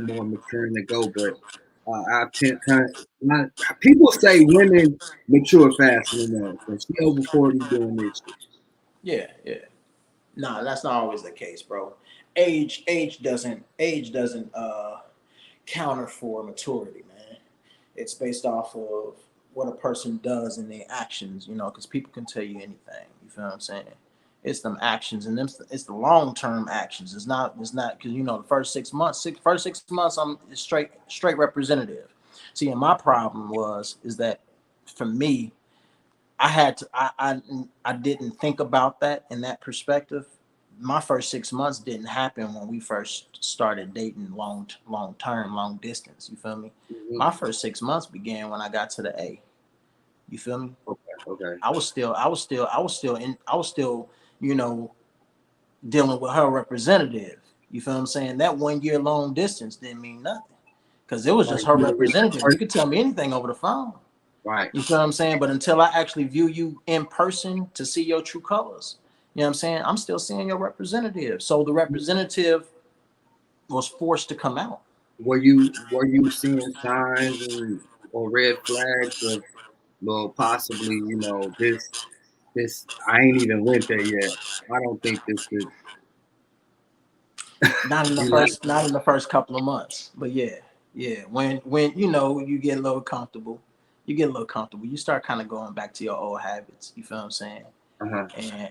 more maturing to go. But I tend kind of my, people say women mature faster than us, and she over 40 doing this shit. Yeah, yeah. Nah, that's not always the case, bro. Age doesn't counter for maturity, man. It's based off of what a person does in their actions, you know, because people can tell you anything. You feel what I'm saying? It's them actions, and them it's the long term actions. It's not because you know the first 6 months I'm straight representative. See, and my problem is that for me, I had to I didn't think about that in that perspective. My first 6 months didn't happen when we first started dating long term, long distance. You feel me? Hmm. My first 6 months began when I got to the A. You feel me? Okay, okay. I was still, you know, dealing with her representative. You feel what I'm saying? That 1 year long distance didn't mean nothing because it was Like just her you were with that representative. You person, could tell me anything over the phone. right? You feel what I'm saying? But until I actually view you in person to see your true colors, you know what I'm saying? I'm still seeing your representative. So the representative was forced to come out. Were you seeing signs and or red flags of well possibly this I ain't even went there yet. I don't think this could you like Not in the first couple of months. But yeah, yeah. When you know you get a little comfortable, you start kind of going back to your old habits. You feel what I'm saying? uh-huh.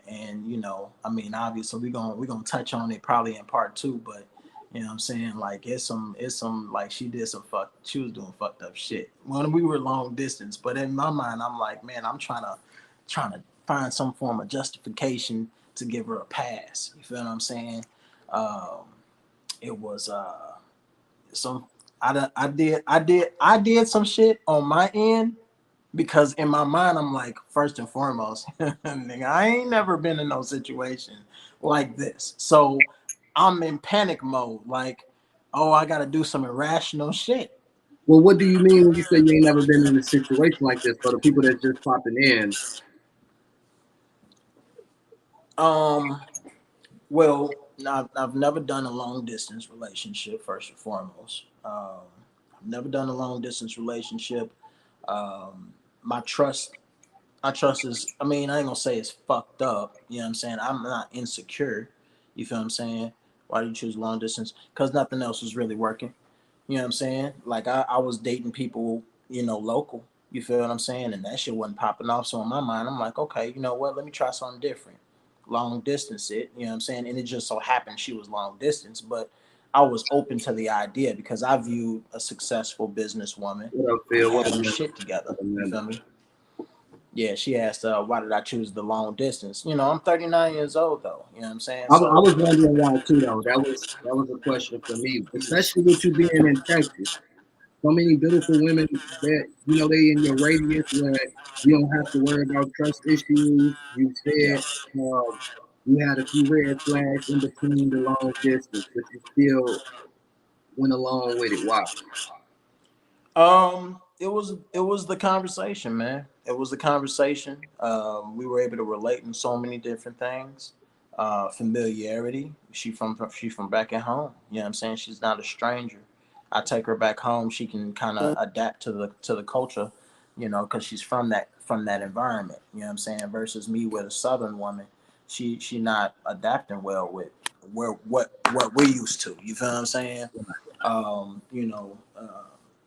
And you know, I mean, obviously we're gonna touch on it probably in part two, but you know what I'm saying, like it's some like she was doing fucked up shit when we were long distance. But in my mind, I'm like, man, I'm trying to find some form of justification to give her a pass. You feel what I'm saying? Um, it was some I did some shit on my end because in my mind I'm like, first and foremost, nigga, I ain't never been in no situation like this. So I'm in panic mode, like, oh, I gotta do some irrational shit. Well, what do you mean when you say you ain't never been in a situation like this? For the people that's just popping in, Um, well, I've never done a long distance relationship, first and foremost. I've never done a long distance relationship. My trust is, I mean, I ain't gonna say it's fucked up. You know what I'm saying? I'm not insecure. You feel what I'm saying? Why do you choose long distance? Because nothing else was really working. You know what I'm saying? Like I was dating people, you know, local. You feel what I'm saying? And that shit wasn't popping off. So in my mind, I'm like, okay, you know what? Let me try something different. Long distance it, you know what I'm saying? And it just so happened she was long distance, but I was open to the idea because I viewed a successful businesswoman what up, who Phil? What had a her minute. shit together. What a You minute. feel me? Yeah, she asked, why did I choose the long distance? You know, I'm 39 years old though. You know what I'm saying? I So was wondering why too, though. That was a question for me, especially with you being in Texas. So many beautiful women that they in your radius where you don't have to worry about trust issues. You yeah. said you had a few red flags in between the long distance, but you still went along with it. Why? It was the conversation, man. It was the conversation. We were able to relate in so many different things. Familiarity. She from back at home. You know what I'm saying? She's not a stranger. I take her back home. She can kind of adapt to the culture, you know, because she's from that environment. You know what I'm saying? Versus me with a southern woman, she not adapting well with where what we're used to. You feel what I'm saying? You know,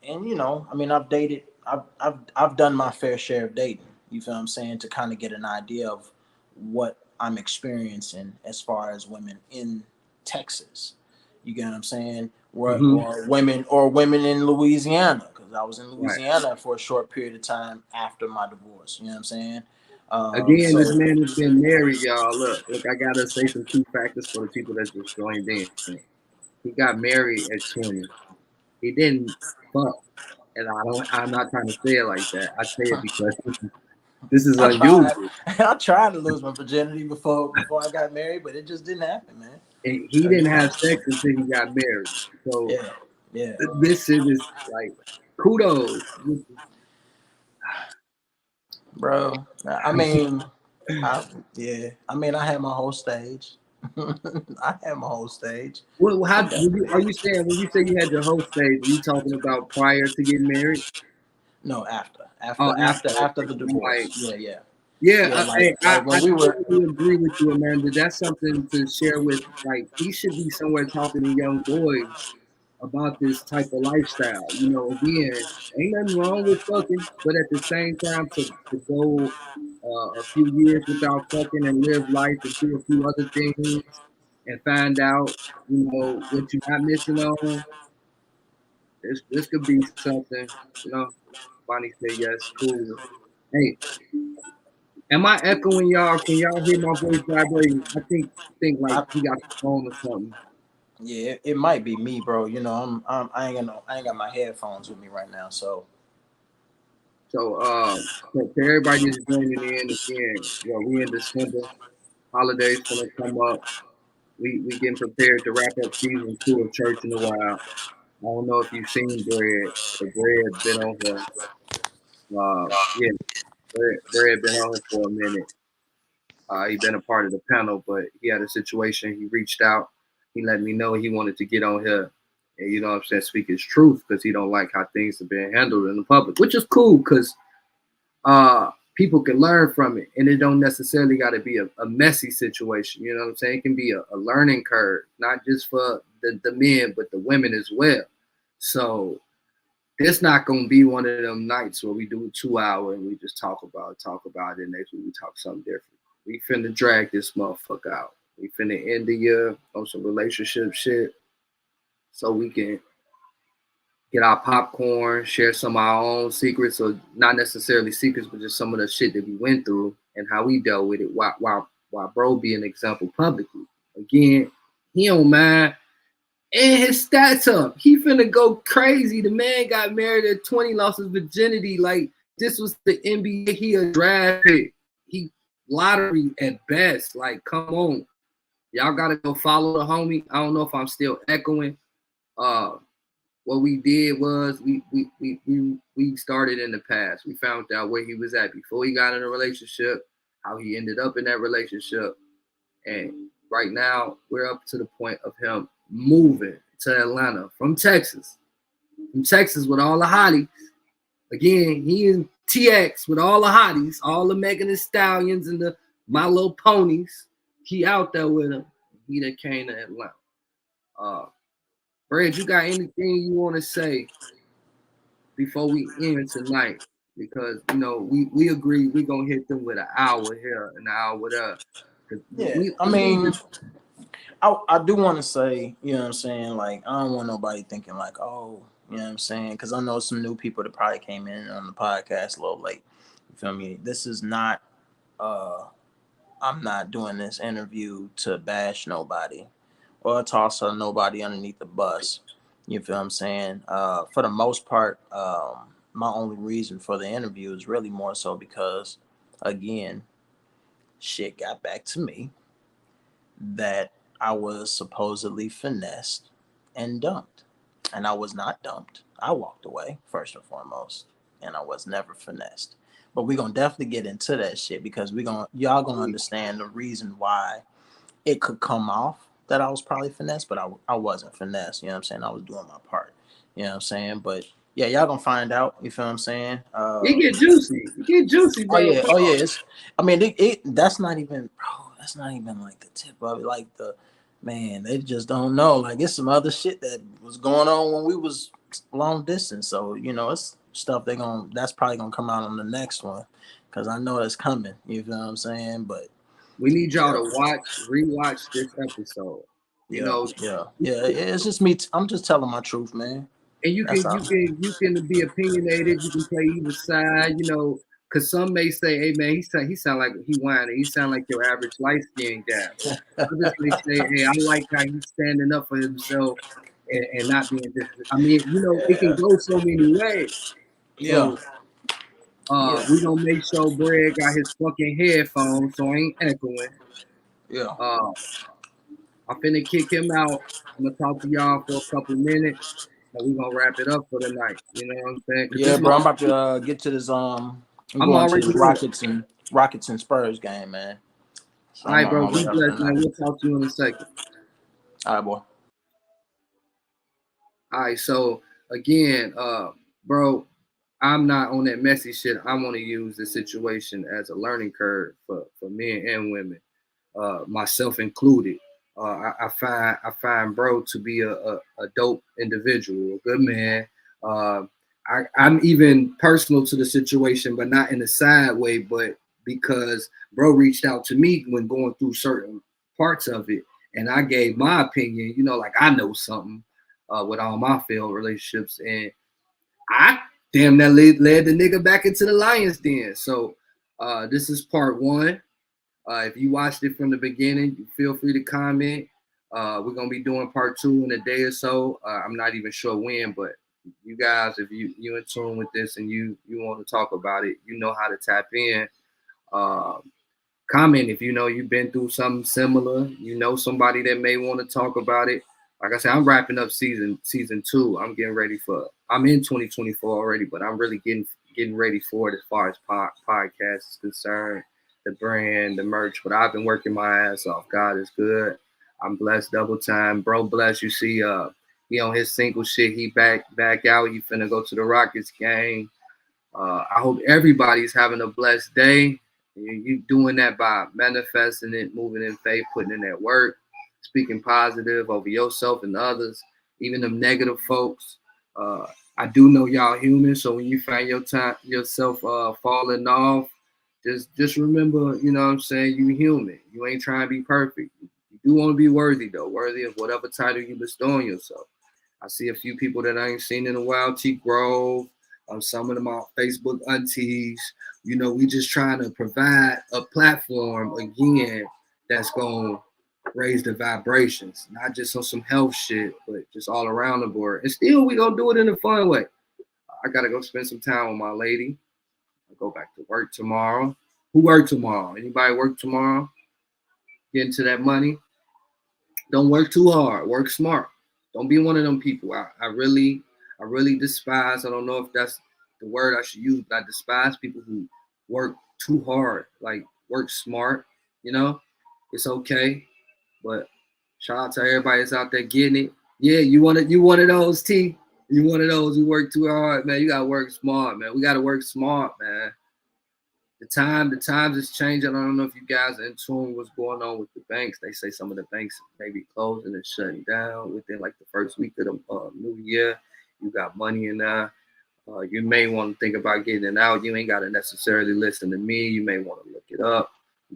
and you know, I mean, I've done my fair share of dating. You feel what I'm saying, to kind of get an idea of what I'm experiencing as far as women in Texas. You get what I'm saying? Hmm. Or women in Louisiana, because I was in Right. Louisiana for a short period of time after my divorce. You know what I'm saying? Again, So this man has been married, y'all. Look, I gotta say some key factors for the people that just joined in. He got married at 20. He didn't fuck, and I'm not trying to say it like that. I say it because this is I tried. unusual. I tried to lose my virginity before I got married, but it just didn't happen, man. And he didn't Again, have sex until he got married. So yeah, yeah, this shit is like kudos. bro. I mean, I yeah. I mean, I had my whole stage. I had my whole stage. Well, how Okay. are you saying when you say you had your whole stage? Are you talking about prior to getting married? No, after, Oh, after, after. after, after Okay. the I'm like, divorce. Yeah, yeah, yeah, yeah. I Like when we were. totally agree with you, Amanda. That's something to share with. Like, he should be somewhere talking to young boys about this type of lifestyle. You know, again, ain't nothing wrong with fucking, but at the same time, to go a few years without fucking and live life and do a few other things and find out, you know, what you're not missing on. This could be something. You know, Bonnie said yes, cool. Hey, am I echoing y'all? Can y'all hear my voice vibrating? I think like I, he got the phone or something. yeah, it might be me, bro. You know, I ain't got my headphones with me right now, so So for everybody just joining in again, well, we in December, holidays gonna come up. We getting prepared to wrap up season 2 of Church in the Wild. I don't know if you've seen Bread, but Bread been on here. Yeah, Bread been on here for a minute. He been a part of the panel, but he had a situation. He reached out. He let me know he wanted to get on here, and you know what I'm saying, speak his truth because he don't like how things have been handled in the public, which is cool because people can learn from it, and it don't necessarily got to be a messy situation. You know what I'm saying? It can be a learning curve, not just for the men, but the women as well. So it's not gonna be one of them nights where we do a 2 hour and we just talk about it, and next week we talk something different. We finna drag this motherfucker out. We finna end the year on some relationship shit so we can get our popcorn, share some of our own secrets, or not necessarily secrets, but just some of the shit that we went through and how we dealt with it while bro be an example publicly. Again, he don't mind. And his stats up. He finna go crazy. The man got married at 20, lost his virginity. Like, this was the NBA. He a draft pick. He lottery at best. Like, come on. Y'all gotta go follow the homie. I don't know if I'm still echoing. Uh what we did was we started in the past. We found out where he was at before he got in a relationship, how he ended up in that relationship, and right now we're up to the point of him moving to Atlanta from Texas with all the hotties. Again, he in TX with all the hotties, all the Megan Thee Stallions and the My Little Ponies. He out there with him. He that came to Atlanta. Brad, you got anything you want to say before we end tonight? Because you know we agree we're gonna hit them with an hour here, an hour there. yeah. I mean, I do want to say, you know what I'm saying? Like, I don't want nobody thinking like, oh, you know what I'm saying? Because I know some new people that probably came in on the podcast a little late. You feel me? This is not. I'm not doing this interview to bash nobody or toss nobody underneath the bus. You feel what I'm saying? For the most part, my only reason for the interview is really more so because, again, shit got back to me that I was supposedly finessed and dumped. And I was not dumped. I walked away, first and foremost, and I was never finessed. But we're gonna definitely get into that shit because y'all gonna understand the reason why it could come off that I was probably finessed, but I wasn't finessed. You know what I'm saying? I was doing my part. You know what I'm saying? But yeah, y'all gonna find out. You feel what I'm saying? It get juicy. It get juicy, Oh bro. yeah, oh yeah. I mean, that's not even, bro. That's not even like the tip of it. Like man, they just don't know. Like it's some other shit that was going on when we was long distance. So you know, it's stuff that's probably gonna come out on the next one, because I know it's coming. You feel what I'm saying? But We need y'all yeah, to rewatch this episode. You yeah, know, yeah, yeah. It's just me. I'm just telling my truth, man. and you That's can all. you can you can be opinionated. You can play either side. You know, Cause some may say, "Hey man, he sound like he whining. He sound like your average light skinned guy." Others may say, "Hey, I like how he's standing up for himself and not being dis." I mean, you know, it can go so many ways. Yeah. So Yeah. we gonna make sure Brad got his fucking headphones so I ain't echoing. Yeah. Uh, I'm finna kick him out. I'm gonna talk to y'all for a couple minutes, and we gonna wrap it up for the night. You know what I'm saying? Cause Yeah, this bro. I'm about motherfucker, to get to this. I'm I'm going to already this there. Rockets and Spurs game, man. So All I'm right, on bro. my way Be up there blessed, man. now. We'll talk to you in a second. All right, boy. All right, so again, bro, I'm not on that messy shit. I want to use the situation as a learning curve for men and women, myself included. I find bro to be a dope individual, a good man. Uh, I'm even personal to the situation, but not in a side way, but because bro reached out to me when going through certain parts of it, and I gave my opinion. You know, like I know something with all my failed relationships, and I damn that led the nigga back into the lion's den. So this is part one. If you watched it from the beginning, feel free to comment. We're gonna be doing part two in a day or so. I'm not even sure when, but you guys, if you in tune with this and you want to talk about it, you know how to tap in. Um, Comment if you know you've been through something similar. You know somebody that may want to talk about it. Like I said, I'm wrapping up season two. I'm getting ready for. I'm in 2024 already, but I'm really getting ready for it as far as podcast is concerned. The brand, the merch, but I've been working my ass off. God is good. I'm blessed double time, bro. Bless. You see, he on his single shit. He back out. He finna go to the Rockets game. I hope everybody's having a blessed day. You doing that by manifesting it, moving in faith, putting in that work, speaking positive over yourself and others, even them negative folks. Uh, I do know y'all human, so when you find yourself falling off, just remember, you know what I'm saying, you human. You ain't trying to be perfect. You do want to be worthy though, worthy of whatever title you bestow on yourself. I see a few people that I ain't seen in a while, T Grove, some of them are Facebook aunties. You know, we just trying to provide a platform again that's going to raise the vibrations, not just on some health shit, but just all around the board. And still, we going to do it in a fun way. I got to go spend some time with my lady. I go back to work tomorrow. Who work tomorrow? Anybody work tomorrow? Get into that money. Don't work too hard. Work smart. Don't be one of them people. I really despise. I don't know if that's the word I should use, but I despise people who work too hard. Like work smart. You know, it's okay. But shout out to everybody that's out there getting it. Yeah, you one of those T. You one of those who work too hard, man. You gotta work smart, man. We gotta work smart, man. The times is changing. I don't know if you guys are in tune with what's going on with the banks. They say some of the banks may be closing and shutting down within like the first week of the new year. You got money in there. You may want to think about getting it out. You ain't got to necessarily listen to me. You may want to look it up.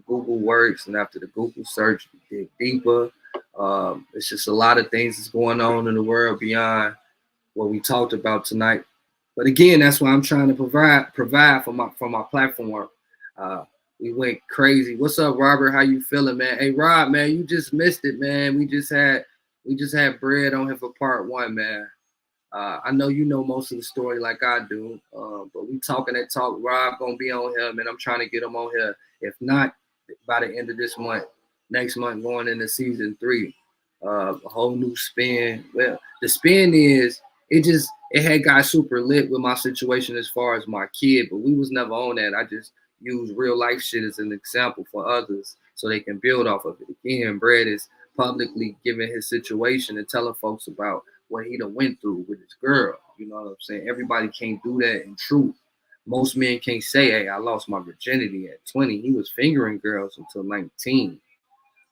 Google works, and after the Google search, you dig deeper. It's just a lot of things that's going on in the world beyond what we talked about tonight. But again, that's why I'm trying to provide for my platform. Uh, we went crazy. What's up, Robert? How you feeling, man? Hey, Rob, man, you just missed it, man. We just had Bread on here for part one, man. I know you know most of the story like I do, but we talking that talk. Rob gonna be on here, man. I'm trying to get him on here. If not, by the end of this month, next month, going into season three, a whole new spin. Well, the spin is it had got super lit with my situation as far as my kid, but we was never on that. I just use real life shit as an example for others so they can build off of it. Again, Brad is publicly giving his situation and telling folks about what he done went through with his girl. You know what I'm saying? Everybody can't do that in truth. Most men can't say, hey, I lost my virginity at 20. He was fingering girls until 19.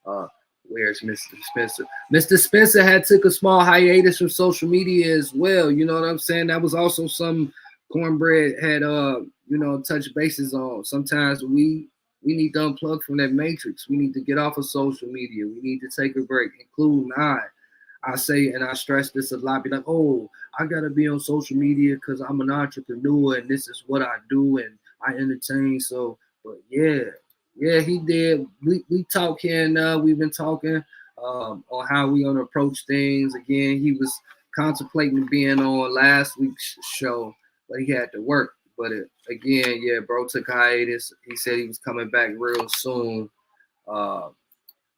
Uh, where's Mr. Spencer? Mr. Spencer had took a small hiatus from social media as well. You know what I'm saying? That was also some Cornbread had touch bases on. Sometimes we need to unplug from that matrix. We need to get off of social media. We need to take a break, including I say, and I stress this a lot, be like, oh, I gotta be on social media because I'm an entrepreneur and this is what I do, and I entertain. So, but yeah, he did. We talk here and we've been talking on how we gonna approach things. Again, he was contemplating being on last week's show, but he had to work. But again, yeah, bro took hiatus. He said he was coming back real soon.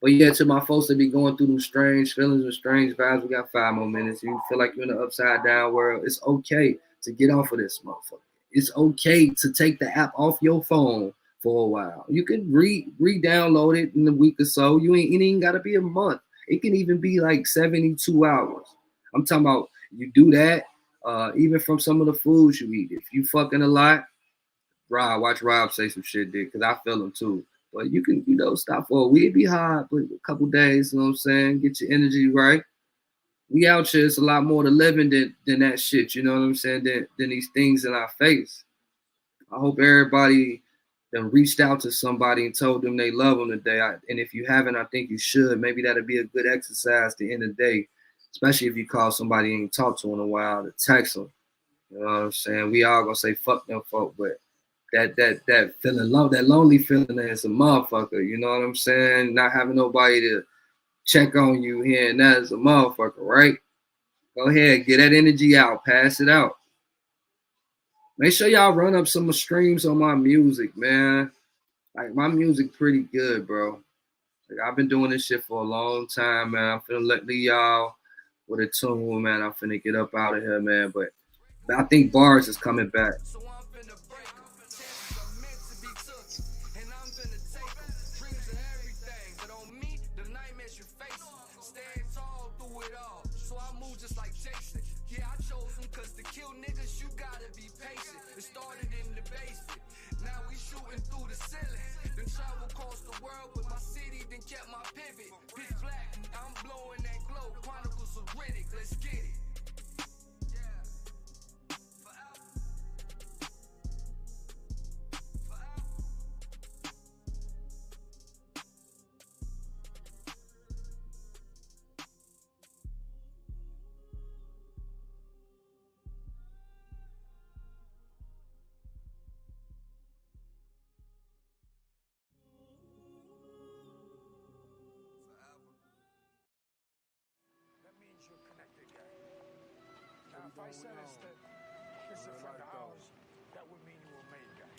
But yeah, to my folks that be going through them strange feelings and strange vibes, we got 5 more minutes. You feel like you're in an upside down world, it's okay to get off of this motherfucker. It's okay to take the app off your phone for a while. You can re-download it in a week or so. It ain't gotta be a month. It can even be like 72 hours. I'm talking about you do that, even from some of the foods you eat. If you fucking a lot, watch Rob say some shit, dude, because I feel him too. But you can, stop for a week. It'd be hard, but a couple days, you know what I'm saying? Get your energy right. We out here, it's a lot more to living than that shit, you know what I'm saying, than these things in our face. I hope everybody that reached out to somebody and told them they love them today. And if you haven't, I think you should. Maybe that'll be a good exercise at the end of the day, especially if you call somebody you ain't talked to in a while, to text them. You know what I'm saying? We all gonna say fuck them folk, but that feeling low, that lonely feeling as a motherfucker, you know what I'm saying? Not having nobody to check on you here and that as a motherfucker, right? Go ahead, get that energy out, pass it out. Make sure y'all run up some streams on my music, man. Like, my music pretty good, bro. Like, I've been doing this shit for a long time, man. I'm finna leave y'all with a tune, man. I'm finna get up out of here, man. But I think Bars is coming back. If I said it's a friend of ours, that would mean you were made, guy.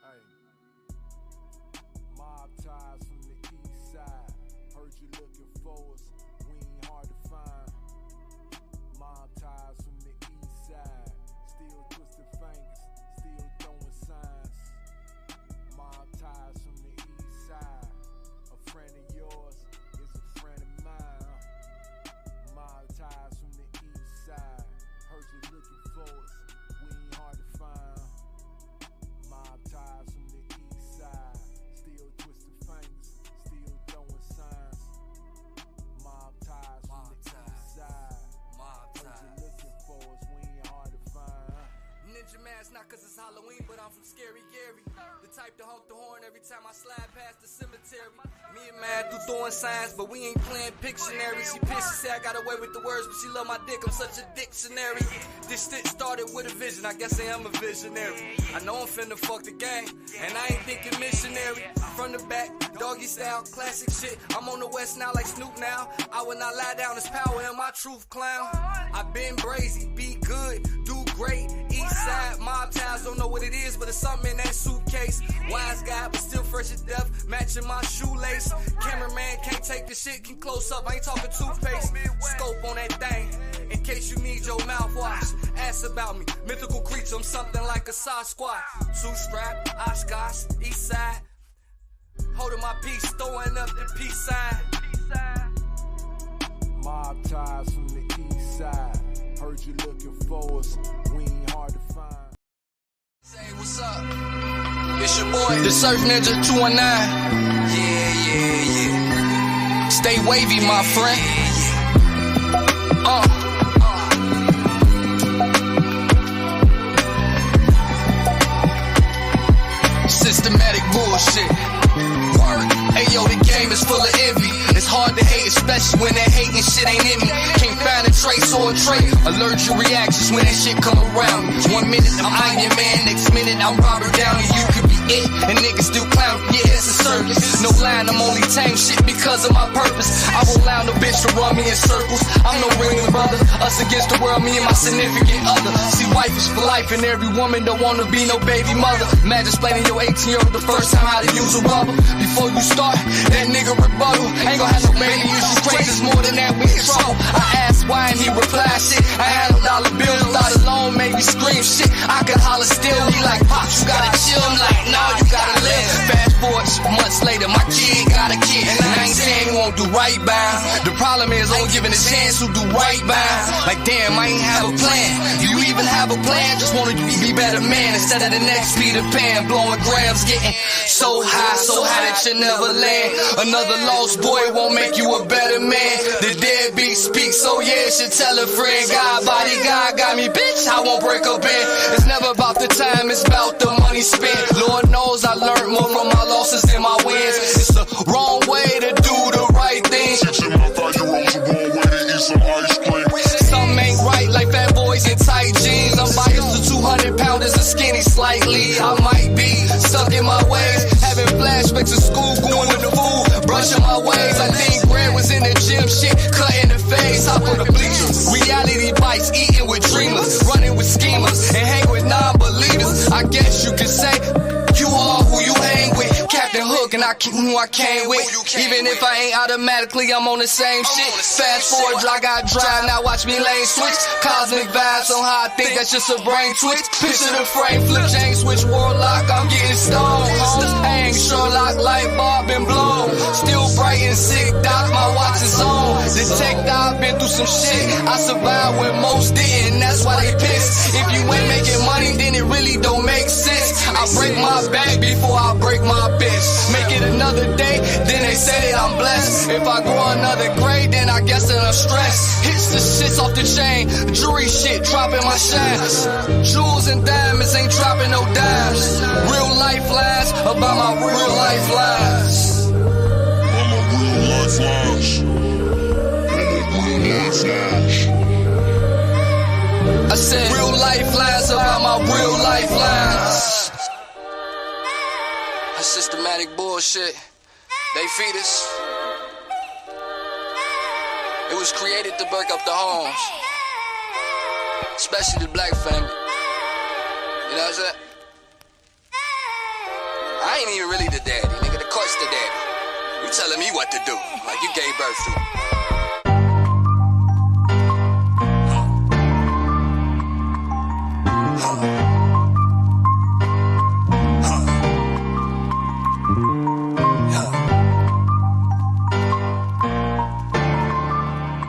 Hey, mob ties from the east side. Heard you looking for us, we ain't hard to find. Mob ties from the east side. Still twisting fingers, still throwing signs. Mob ties from the east side. A friend of yours is a friend of mine. Mob ties from the east side. Heard you looking for us, we ain't hard to find. Mob ties from the east side. Still twisting fingers, still throwing signs. Mob ties from the east side. Heard you looking for us, we ain't hard to find. Ninja mask, not cause it's Halloween, but I'm from Scary Gary. The type to honk the horn every time I slide past the cemetery. Me and Mad do throwing signs, but we ain't playing Pictionary. She pissed, she said I got away with the words, but she love my dick, I'm such a dictionary. This shit started with a vision, I guess I am a visionary. I know I'm finna fuck the gang, and I ain't thinking missionary. From the back, doggy style, classic shit. I'm on the west now like Snoop now. I will not lie down, there's power in my truth, clown. I been brazy, be good, do great. East side, mob ties, don't know what it is, but it's something in that suitcase. Wise guy, but still fresh as death, matching my shoelace. Cameraman can't take the shit, can close up, I ain't talking toothpaste. Scope on that thing, in case you need your mouthwash. Ask about me, mythical creature, I'm something like a Sasquatch. Two strap, Oshkosh, east side. Holding my peace, throwing up the peace sign. Mob ties from the east side. Heard you looking for us, we ain't hard to find. Say what's up? It's your boy, the Surf Ninja 219. Yeah. Stay wavy, my friend. Systematic bullshit. Word. Hey yo, the game is full of envy. It's hard to hate, especially when that hating shit ain't in me. Can't find a trace or a trait. Allergic reactions when that shit come around me. 1 minute I'm Iron Man, next minute I'm Robert Downey. You could be it, and niggas still clown. Yeah, it's a circus. No line, I'm only tame shit because of my purpose. I won't allow no bitch to run me in circles. I'm no ring brother. Us against the world, me and my significant other. See, wife is for life, and every woman don't wanna be no baby mother. Imagine explaining your 18-year-old the first time how to use a rubber. Before you start, that nigga rebuttal. Ain't gonna have no baby use you crazy. More than that, we in trouble. I asked why and he replied shit. I had no dollar bills, thought alone made me scream shit. I could holler still, he like, Pops, you gotta chill. I'm like, no, you gotta live. Fast forward, months later, my kid got a kid. And I ain't saying he won't do right by him. The problem is, only giving a chance who do right by him. Like, damn, I ain't have a plan. Do you even have a plan? Just wanted to be better man instead of the next Peter Pan. Blowing grams, getting so high that you never land. Another lost boy won't make you a better man. The deadbeat speaks, so yeah, should tell a friend. God, body, God got me, bitch, I won't break up in. It's never about the time, it's about the money spent. Lord knows I learned more from my losses than my wins. It's the wrong way to do the right thing. Teaching my 5-year-olds the wrong way to eat some ice cream. Something ain't right, like fat boys in tight jeans. I'm biased to 200 pounders and skinny slightly. I might be stuck in my ways, having flashbacks of school, going to the food, brushing my ways. I think Grant was in the gym, shit, cutting the face, hop on the bleachers. Reality bites, eating with dreamers, running with schemers, and hang with non-believers. I guess you could say you are who you hang with. Captain Hook and I keep who I came with. Even if I ain't automatically, I'm on the same shit. Fast forward, I got drive, now watch me lane switch. Cosmic vibes on how I think that's just a brain twitch. Picture the frame, flip James, switch warlock, I'm getting stoned. Hang Sherlock, light bulb and blown. Still bright and sick, doc, my watch is on. Detect I've been through some shit. I survived when most didn't, that's why they pissed. If you ain't making money, then it really don't make sense. I break my back before I break my bitch. Make it another day, then they say that I'm blessed. If I grow another grade, then I guess that I'm stressed. Hits the shits off the chain, jewelry shit dropping my shines. Jewels and diamonds ain't dropping no dimes. Real life lies about my real life lies. I'm a real life lies. I'm a real life lies. I said real life lies about my real life lies. That's systematic bullshit. They feed us. It was created to break up the homes, especially the black family. You know what I'm saying? I ain't even really the daddy, nigga. The court's the daddy. You telling me what to do, like you gave birth to.